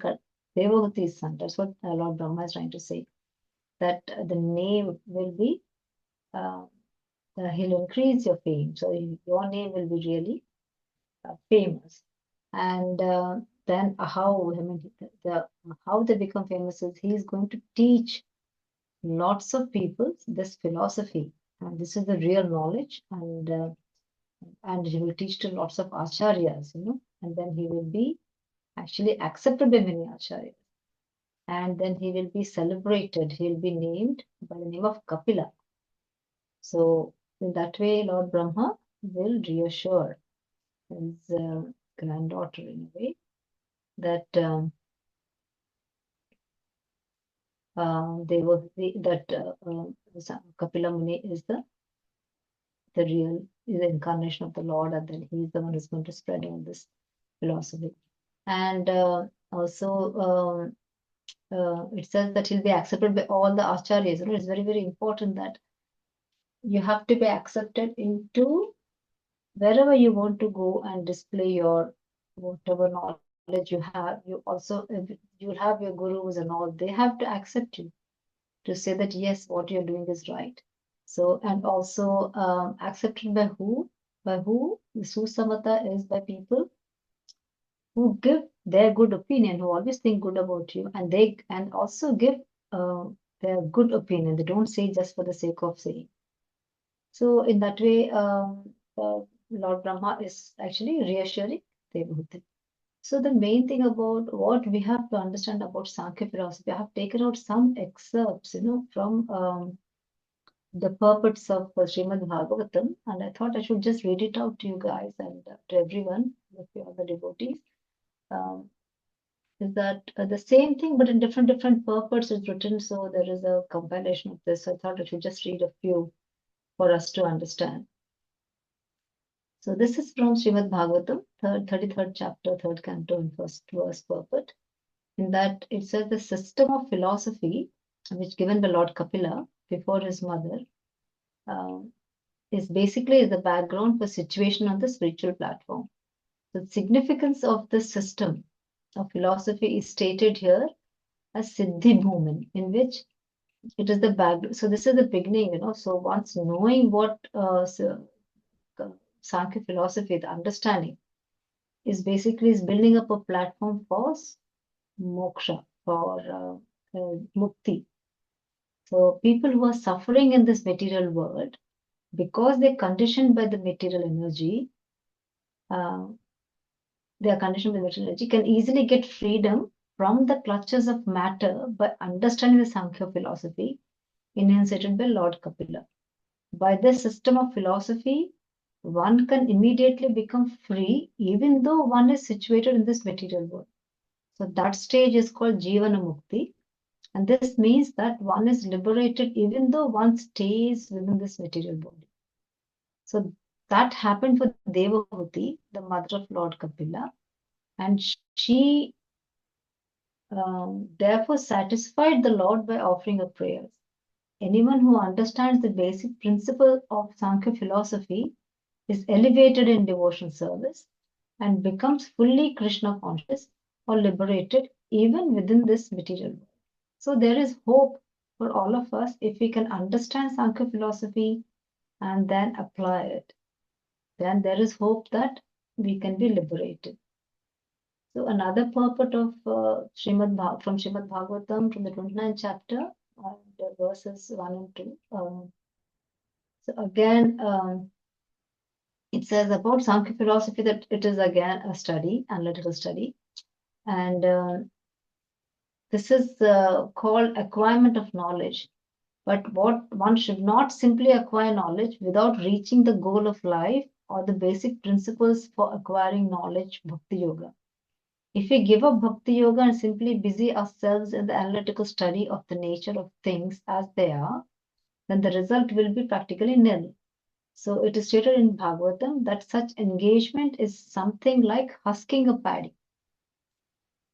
Devahuti's son. That's what Lord Brahma is trying to say. That the name will be, he'll increase your fame. So your name will be really famous. And then how, how they become famous is he is going to teach lots of people this philosophy. And this is the real knowledge. And he will teach to lots of acharyas, and then he will be actually accepted by many acharyas. And then he will be celebrated. He will be named by the name of Kapila. So in that way, Lord Brahma will reassure his granddaughter in a way that Kapila Muni is the real, is the incarnation of the Lord, and then he is the one who's going to spread all this philosophy. And also it says that he'll be accepted by all the acharyas. It's very, very important that you have to be accepted into wherever you want to go and display your whatever knowledge you have. You'll have your gurus and all. They have to accept you to say that yes, what you're doing is right. So, and also accepted by who? By who? The Susamata is by people who give their good opinion, who always think good about you, and also give their good opinion. They don't say just for the sake of saying. So in that way, Lord Brahma is actually reassuring Devahati. So the main thing about what we have to understand about Sankhya philosophy, I have taken out some excerpts, from the purports of Srimad Bhagavatam, and I thought I should just read it out to you guys and to everyone, if you are the devotees. Is that the same thing, but in different purports is written. So there is a compilation of this. So I thought I should just read a few for us to understand. So this is from Srimad Bhagavatam, 33rd chapter, 3rd canto, and 1st verse purport. In that it says the system of philosophy, which given by Lord Kapila before his mother, is basically the background for situation on the spiritual platform. The significance of this system of philosophy is stated here as Siddhi Bhuman, in which it is the background. So this is the beginning, So once knowing what Sankhya philosophy, the understanding, is building up a platform for moksha, for mukti. So people who are suffering in this material world, because they're conditioned by the material energy, can easily get freedom from the clutches of matter by understanding the Sankhya philosophy enunciated by Lord Kapila. By this system of philosophy, one can immediately become free even though one is situated in this material world. So that stage is called Jivana Mukti. And this means that one is liberated even though one stays within this material body. So that happened for Devahuti, the mother of Lord Kapila, and she therefore satisfied the Lord by offering her prayers. Anyone who understands the basic principle of Sankhya philosophy is elevated in devotional service and becomes fully Krishna conscious or liberated even within this material world. So there is hope for all of us if we can understand Sankhya philosophy and then apply it. Then there is hope that we can be liberated. So another purport of from Srimad Bhagavatam from the 29th chapter, verses 1 and 2. So again, it says about Sankhya philosophy that it is again a study, analytical study. And this is called acquirement of knowledge. But what one should not simply acquire knowledge without reaching the goal of life or the basic principles for acquiring knowledge, Bhakti Yoga. If we give up Bhakti Yoga and simply busy ourselves in the analytical study of the nature of things as they are, then the result will be practically nil. So it is stated in Bhagavatam that such engagement is something like husking a paddy.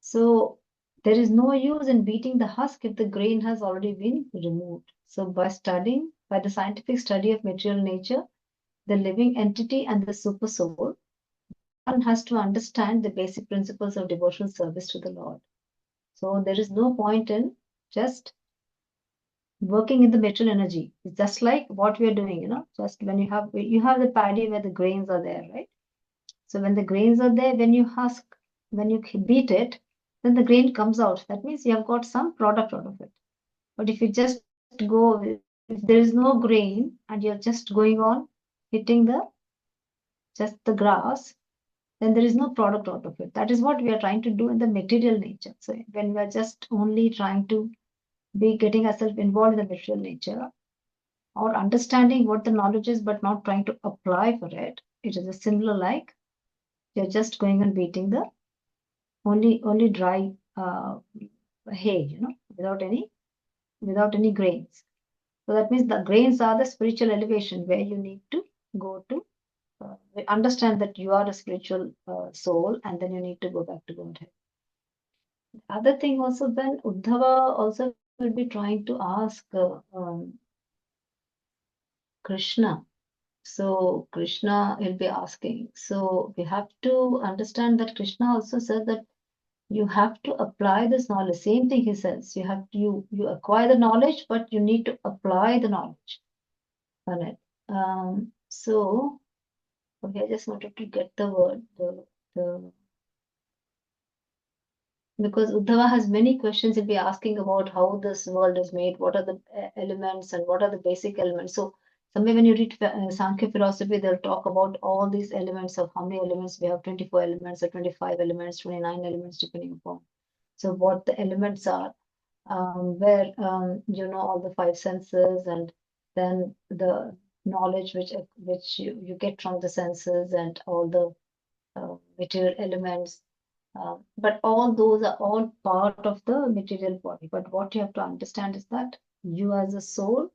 So there is no use in beating the husk if the grain has already been removed. So by the scientific study of material nature, the living entity and the super soul, one has to understand the basic principles of devotional service to the Lord. So there is no point in just working in the material energy. It's just like what we are doing, just when you have the paddy where the grains are there, right? So when the grains are there, when you beat it, then the grain comes out. That means you have got some product out of it. But if you just if there is no grain and you're just going on hitting just the grass, then there is no product out of it. That is what we are trying to do in the material nature. So when we are just only trying to be getting ourselves involved in the material nature or understanding what the knowledge is, but not trying to apply for it, it is a similar like you're just going and beating the only dry hay, without any grains. So that means the grains are the spiritual elevation where you need to go to understand that you are a spiritual soul, and then you need to go back to Godhead. The other thing also, then Uddhava also will be trying to ask Krishna. So Krishna will be asking. So we have to understand that Krishna also said that you have to apply this knowledge. Same thing he says. You acquire the knowledge, but you need to apply the knowledge on it. So okay, I just wanted to get the word because Uddhava has many questions. He'll be asking about how this world is made, what are the elements, and what are the basic elements. So somewhere when you read Sankhya philosophy, they'll talk about all these elements of how many elements we have, 24 elements or 25 elements, 29 elements, depending upon. So what the elements are, where all the five senses, and then the knowledge which you get from the senses, and all the material elements. But all those are all part of the material body. But what you have to understand is that you as a soul,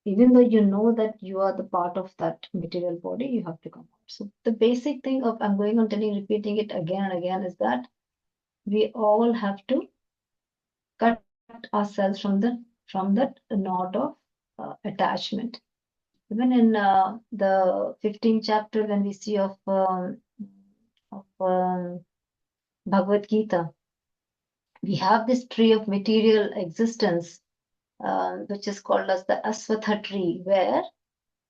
even though you know that you are the part of that material body, you have to come out. So the basic thing of, I'm going on repeating it again and again, is that we all have to cut ourselves from that knot of attachment. Even in the 15th chapter, when we see of Bhagavad Gita, we have this tree of material existence, which is called as the Aswatha tree, where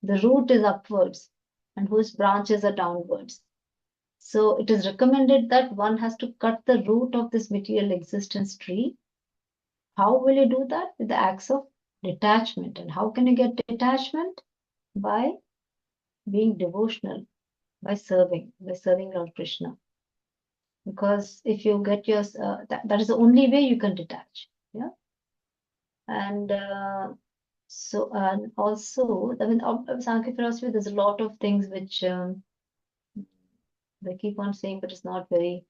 the root is upwards and whose branches are downwards. So it is recommended that one has to cut the root of this material existence tree. How will you do that? With the acts of detachment. And how can you get detachment? By being devotional, by serving Lord Krishna. Because if you get that is the only way you can detach. Yeah. And also, I mean, of Sankhya philosophy, there's a lot of things which they keep on saying, but it's not very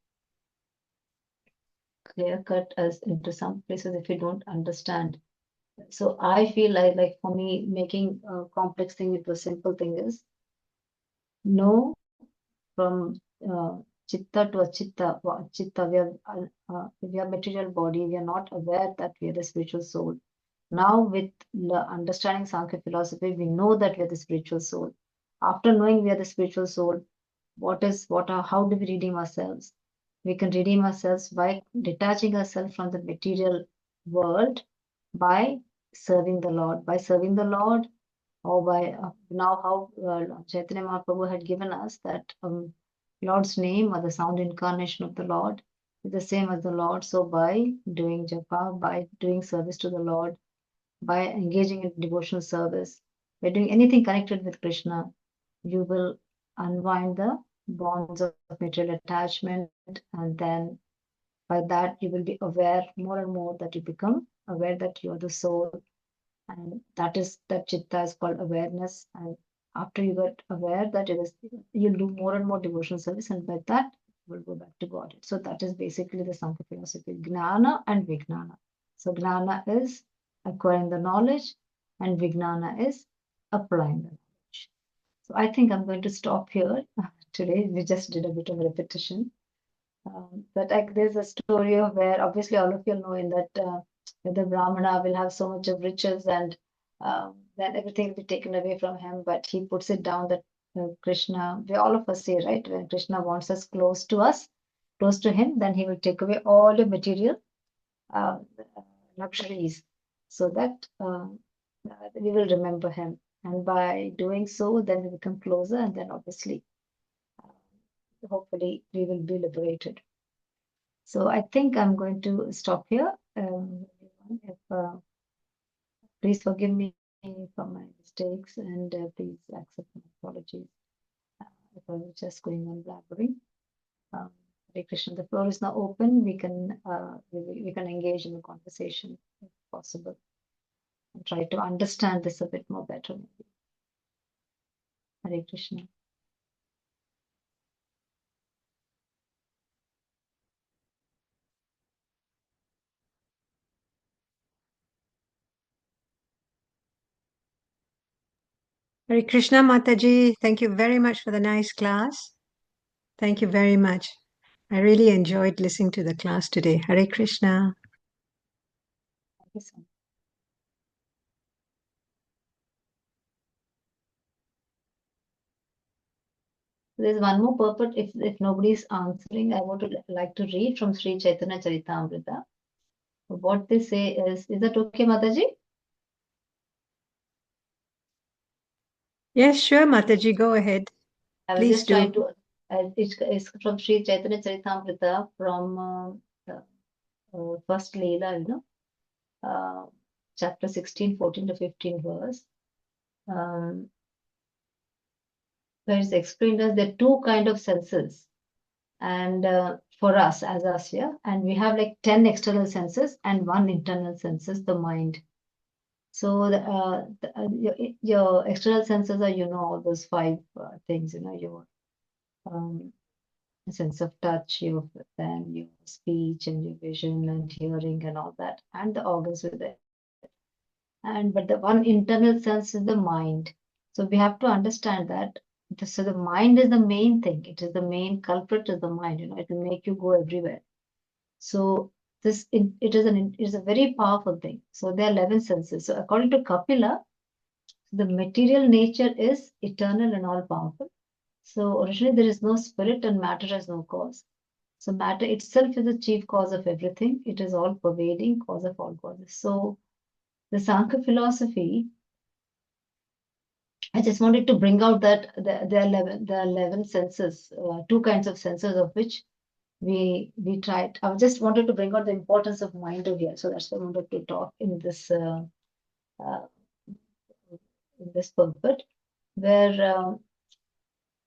clear cut as into some places if you don't understand. So I feel like for me, making a complex thing into a simple thing is know from chitta to achitta. Chitta, we are material body. We are not aware that we are the spiritual soul. Now, with understanding Sankhya philosophy, we know that we are the spiritual soul. After knowing we are the spiritual soul, how do we redeem ourselves? We can redeem ourselves by detaching ourselves from the material world by serving the Lord. By serving the Lord, or by now how Chaitanya Mahaprabhu had given us that Lord's name or the sound incarnation of the Lord is the same as the Lord. So by doing japa, by doing service to the Lord, by engaging in devotional service, by doing anything connected with Krishna, you will unwind the bonds of material attachment, and then by that you will be aware more and more that you become aware that you are the soul, and that chitta is called awareness. And after you get aware that you'll do more and more devotional service, and by that you will go back to God. So that is basically the Sankhya philosophy, Gnana and Vijnana. So Gnana is acquiring the knowledge, and Vijnana is applying the knowledge. So I think I'm going to stop here today. We just did a bit of repetition. But there's a story of where obviously all of you know in that the Brahmana will have so much of riches, and then everything will be taken away from him. But he puts it down that Krishna, all of us say, right, when Krishna wants us, close to him, then he will take away all the material luxuries, so that we will remember him. And by doing so, then we become closer, and then obviously, hopefully, we will be liberated. So I think I'm going to stop here. Please forgive me for my mistakes, and please accept my apologies if I was just going on blabbering. Hare Krishna, the floor is now open. We can engage in a conversation if possible, and try to understand this a bit more better. Maybe. Hare Krishna. Hare Krishna, Mataji. Thank you very much for the nice class. Thank you very much. I really enjoyed listening to the class today. Hare Krishna. Thank you so much. There's one more purport. If nobody is answering, I want to like to read from Sri Chaitanya Charitamrita. What they say is that okay, Mataji? Yes, sure, Mataji, go ahead. I was Please just do. trying to, it's from Sri Chaitanya Charitamrita from first Leela, chapter 16, 14 to 15 verse. Where it's explained as there are two kind of senses, and for us as us, yeah, and we have like 10 external senses and one internal senses, the mind. So your external senses are, all those five things, your sense of touch, your speech and your vision and hearing and all that, and the organs with it. But the one internal sense is the mind. So we have to understand that. So the mind is the main thing. It is the main culprit is the mind. It will make you go everywhere. So it is a very powerful thing. So there are 11 senses. So according to Kapila, the material nature is eternal and all powerful. So originally there is no spirit, and matter has no cause. So matter itself is the chief cause of everything. It is all pervading cause of all causes. So the Sankhya philosophy, I just wanted to bring out that there are 11 senses, two kinds of senses of which we tried. I just wanted to bring out the importance of mind over here. So that's why I wanted to talk in this pulpit, where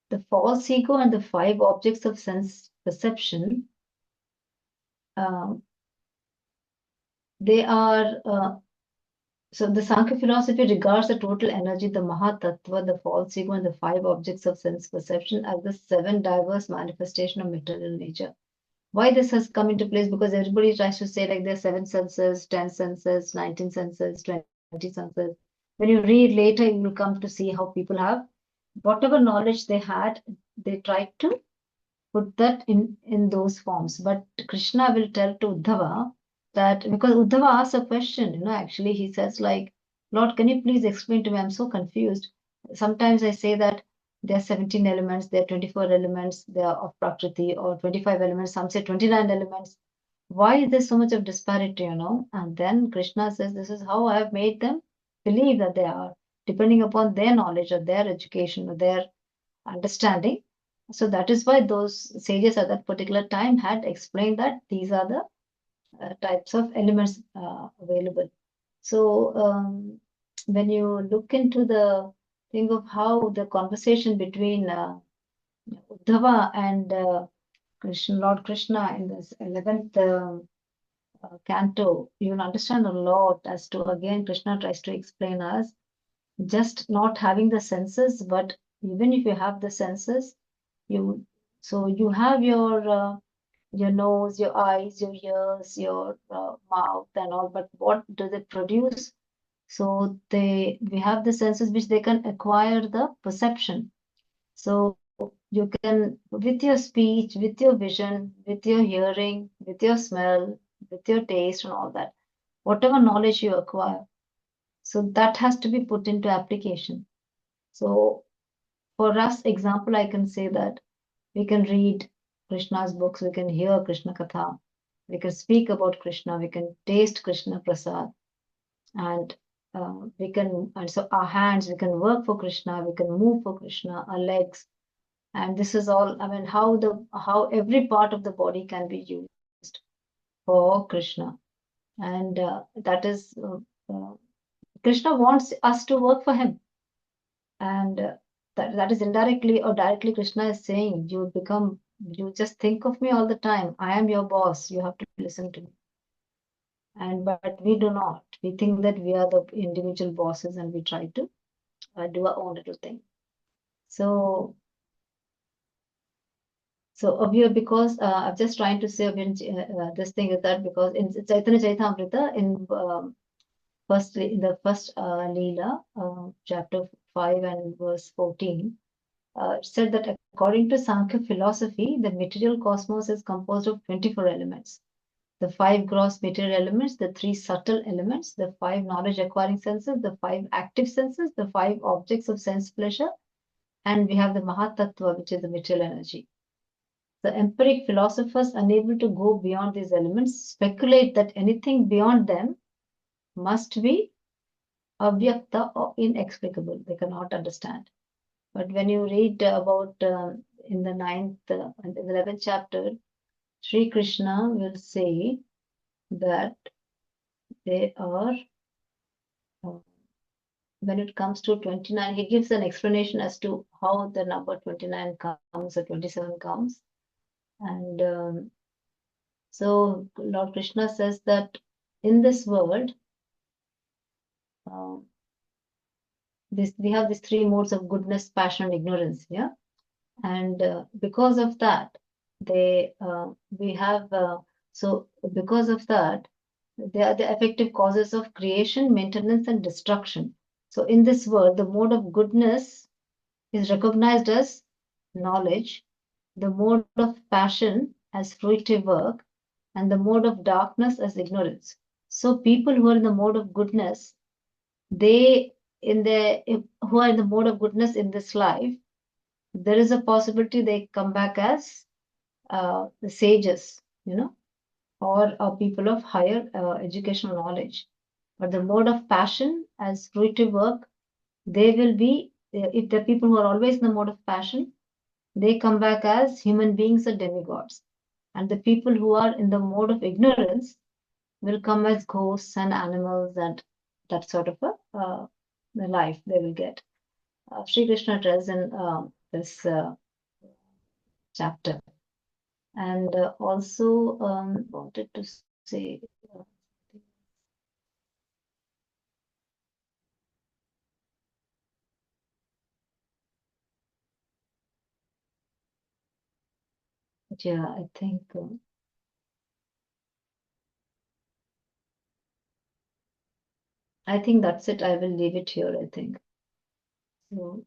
the false ego and the five objects of sense perception, they are. So the Sankhya philosophy regards the total energy, the Mahatattva, the false ego, and the five objects of sense perception as the seven diverse manifestations of material nature. Why this has come into place? Because everybody tries to say like there are 7 senses, 10 senses, 19 senses, 20 senses. When you read later, you will come to see how people have whatever knowledge they had, they tried to put that in those forms. But Krishna will tell to Uddhava that, because Uddhava asks a question, actually he says like, Lord, can you please explain to me? I'm so confused. Sometimes I say that there are 17 elements, there are 24 elements, they are of Prakriti, or 25 elements, some say 29 elements. Why is there so much of disparity, And then Krishna says, this is how I have made them believe that they are, depending upon their knowledge or their education or their understanding. So that is why those sages at that particular time had explained that these are the types of elements available. So when you look into the thing of how the conversation between Uddhava and Lord Krishna in this 11th canto, you'll understand a lot as to, again, Krishna tries to explain us just not having the senses, but even if you have the senses, you have your nose, your eyes, your ears, your mouth and all, but what do they produce? So we have the senses which they can acquire the perception. So you can, with your speech, with your vision, with your hearing, with your smell, with your taste and all that, whatever knowledge you acquire, so that has to be put into application. So for us, example, I can say that we can read Krishna's books, we can hear Krishna Katha, we can speak about Krishna, we can taste Krishna Prasad, and and so our hands, we can work for Krishna, we can move for Krishna, our legs, and this is all, I mean, how every part of the body can be used for Krishna, and that is Krishna wants us to work for him, and that is indirectly or directly Krishna is saying, you just think of me all the time, I am your boss, you have to listen to me. And but we do not, we think that we are the individual bosses and we try to do our own little thing. So obviously, because I'm just trying to say this thing is that because in Chaitanya Charitamrita, in the first Leela, chapter 5 and verse 14, said that according to Sankhya philosophy, the material cosmos is composed of 24 elements. The 5 gross material elements, the 3 subtle elements, the 5 knowledge acquiring senses, the 5 active senses, the 5 objects of sense pleasure, and we have the Mahatattva, which is the material energy. The empiric philosophers, unable to go beyond these elements, speculate that anything beyond them must be avyakta or inexplicable. They cannot understand. But when you read about in the 9th and 11th chapter, Sri Krishna will say that they are, when it comes to 29, he gives an explanation as to how the number 29 comes or 27 comes. And so Lord Krishna says that in this world, we have these 3 modes of goodness, passion, and ignorance. Yeah, and because of that, so because of that, they are the effective causes of creation, maintenance, and destruction. So in this world, the mode of goodness is recognized as knowledge, the mode of passion as fruitive work, and the mode of darkness as ignorance. So people who are in the mode of goodness, who are in the mode of goodness in this life, there is a possibility they come back as the sages, or people of higher educational knowledge. But the mode of passion as fruitive work, they will be, if the people who are always in the mode of passion, they come back as human beings or demigods. And the people who are in the mode of ignorance will come as ghosts and animals and that sort of a the life they will get. Sri Krishna tells in this chapter. And also wanted to say, yeah, I think that's it. I will leave it here, I think. So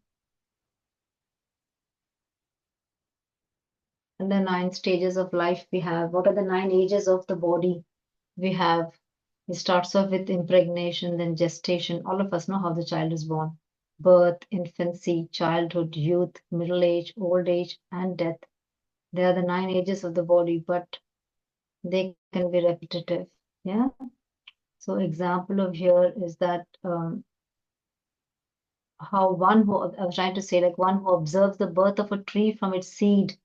the 9 stages of life we have. What are the 9 ages of the body we have? It starts off with impregnation, then gestation. All of us know how the child is born. Birth, infancy, childhood, youth, middle age, old age, and death. They are the 9 ages of the body, but they can be repetitive. Yeah. So example of here is that how one who, I was trying to say, like one who observes the birth of a tree from its seed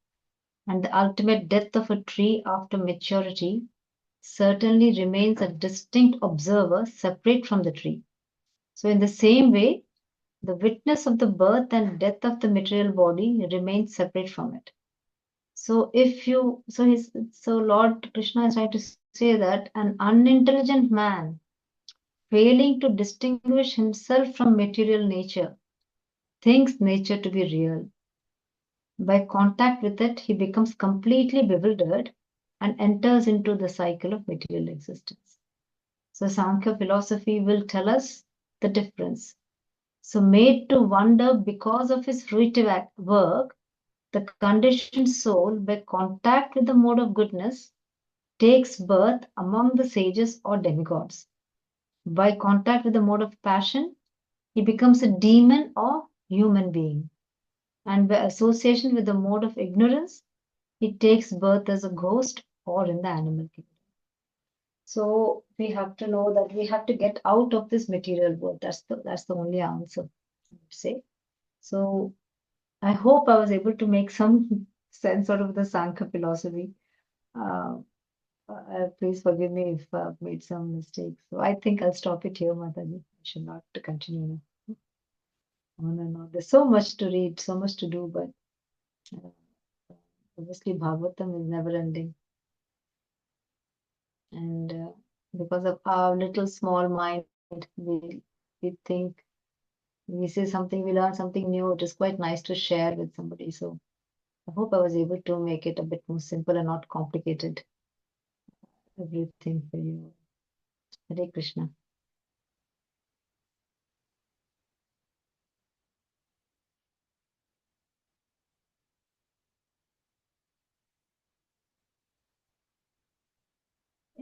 and the ultimate death of a tree after maturity certainly remains a distinct observer separate from the tree. So in the same way, the witness of the birth and death of the material body remains separate from it. So so Lord Krishna is trying to say that an unintelligent man failing to distinguish himself from material nature thinks nature to be real. By contact with it, he becomes completely bewildered and enters into the cycle of material existence. So Sankhya philosophy will tell us the difference. So made to wonder because of his fruitive work, the conditioned soul, by contact with the mode of goodness, takes birth among the sages or demigods. By contact with the mode of passion, he becomes a demon or human being. And by association with the mode of ignorance, he takes birth as a ghost or in the animal kingdom. So we have to know that we have to get out of this material world. That's the only answer, I would say. So I hope I was able to make some sense out of the Sankhya philosophy. Please forgive me if I've made some mistakes. So I think I'll stop it here, Mataji. I should not to continue now. On and on. There's so much to read, so much to do, but obviously Bhagavatam is never ending. And because of our little small mind, we think we say something, we learn something new. It is quite nice to share with somebody. So I hope I was able to make it a bit more simple and not complicated. Everything for you. Hare Krishna.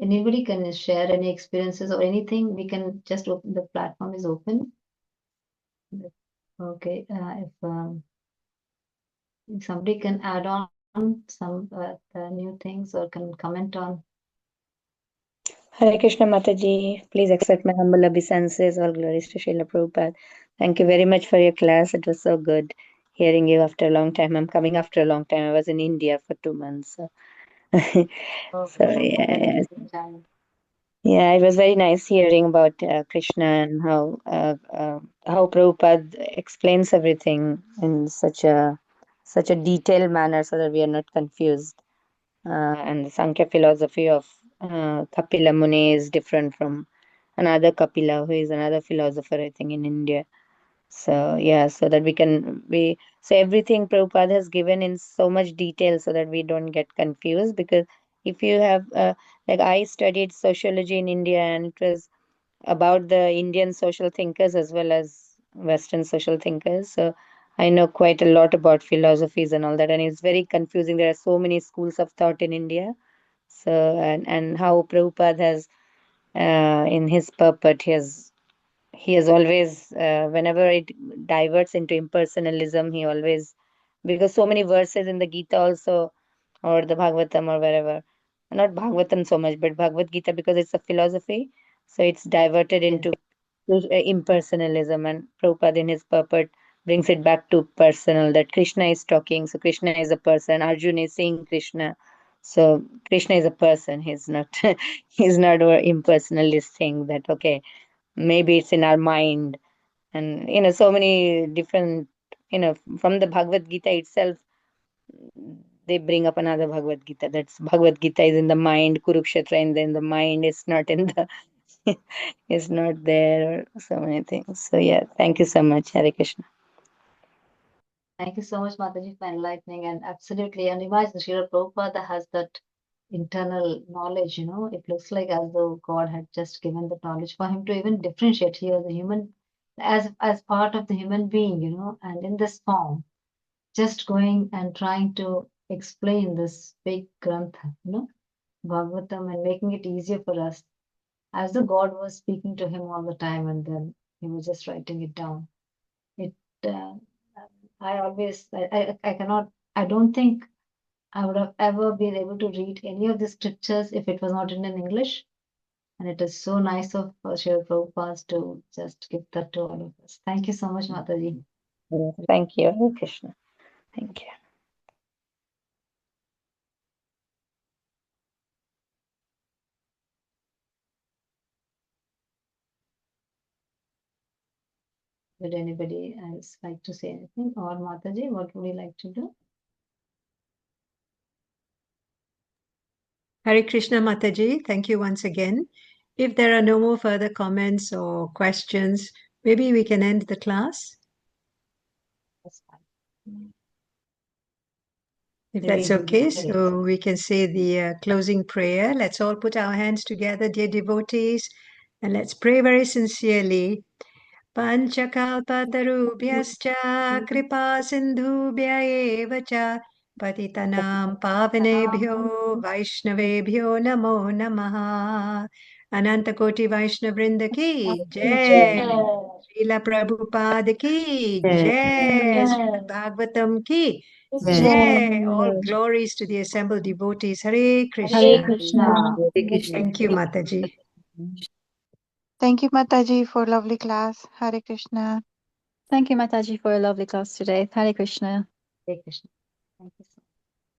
Anybody can share any experiences or anything. We can just open, the platform is open. Okay. If somebody can add on some new things or can comment on. Hare Krishna Mataji, please accept my humble obeisances. All glories to Srila Prabhupada. Thank you very much for your class. It was so good hearing you after a long time. I'm coming after a long time. I was in India for 2 months. So, yeah, yeah, it was very nice hearing about Krishna and how Prabhupada explains everything in such a detailed manner so that we are not confused. And the Sankhya philosophy of Kapila Muni is different from another Kapila, who is another philosopher, I think, in India. So yeah, so that so everything Prabhupada has given in so much detail so that we don't get confused. Because if you have like I studied sociology in India, and it was about the Indian social thinkers as well as Western social thinkers. So I know quite a lot about philosophies and all that, and it's very confusing. There are so many schools of thought in India. So and how Prabhupada has in his purport, he has always whenever it diverts into impersonalism, he always, because so many verses in the Gita also, or the Bhagavatam or wherever, not Bhagavatam so much, but Bhagavad Gita, because it's a philosophy, so it's diverted into impersonalism, and Prabhupada in his purport brings it back to personal, that Krishna is talking, so Krishna is a person, Arjuna is seeing Krishna, so Krishna is a person, he's not he's not an impersonalist thing that okay, maybe it's in our mind. And so many different, from the Bhagavad Gita itself, they bring up another Bhagavad Gita, that's Bhagavad Gita is in the mind, Kurukshetra in the mind, it's not in the it's not there, or so many things. So yeah, thank you so much. Hare Krishna. Thank you so much, Mataji, for enlightening. And absolutely, and imagine Srila Prabhupada has that internal knowledge, it looks like as though God had just given the knowledge for him to even differentiate here the human as part of the human being, and in this form, just going and trying to explain this big grantha, Bhagavatam, and making it easier for us, as though God was speaking to him all the time, and then he was just writing it down. It, I don't think I would have ever been able to read any of the scriptures if it was not in English. And it is so nice of Srila Prabhupada to just give that to all of us. Thank you so much, Mataji. Thank you, Hare Krishna. Thank you. Would anybody else like to say anything? Or Mataji, what would you like to do? Hare Krishna Mataji, thank you once again. If there are no more further comments or questions, maybe we can end the class, That's fine. if Maybe that's it will be okay. great. So we can say the closing prayer. Let's all put our hands together, dear devotees, and let's pray very sincerely. Panchakalpatarubhyascha kripa sindhubhya eva cha patitanam pavanebhyo vaishnavebhyo namo namaha. Anantakoti Vaishnavrinda ki jai. Srila Prabhupada ki jai. Srimad Bhagavatam ki jai. All glories to the assembled devotees. Hare Krishna. Hare Krishna. Hare Krishna. Thank you, Mataji. Thank you, Mataji, for lovely class. Hare Krishna. Thank you, Mataji, for a lovely class today. Hare Krishna. Hare Krishna. Thank you so much.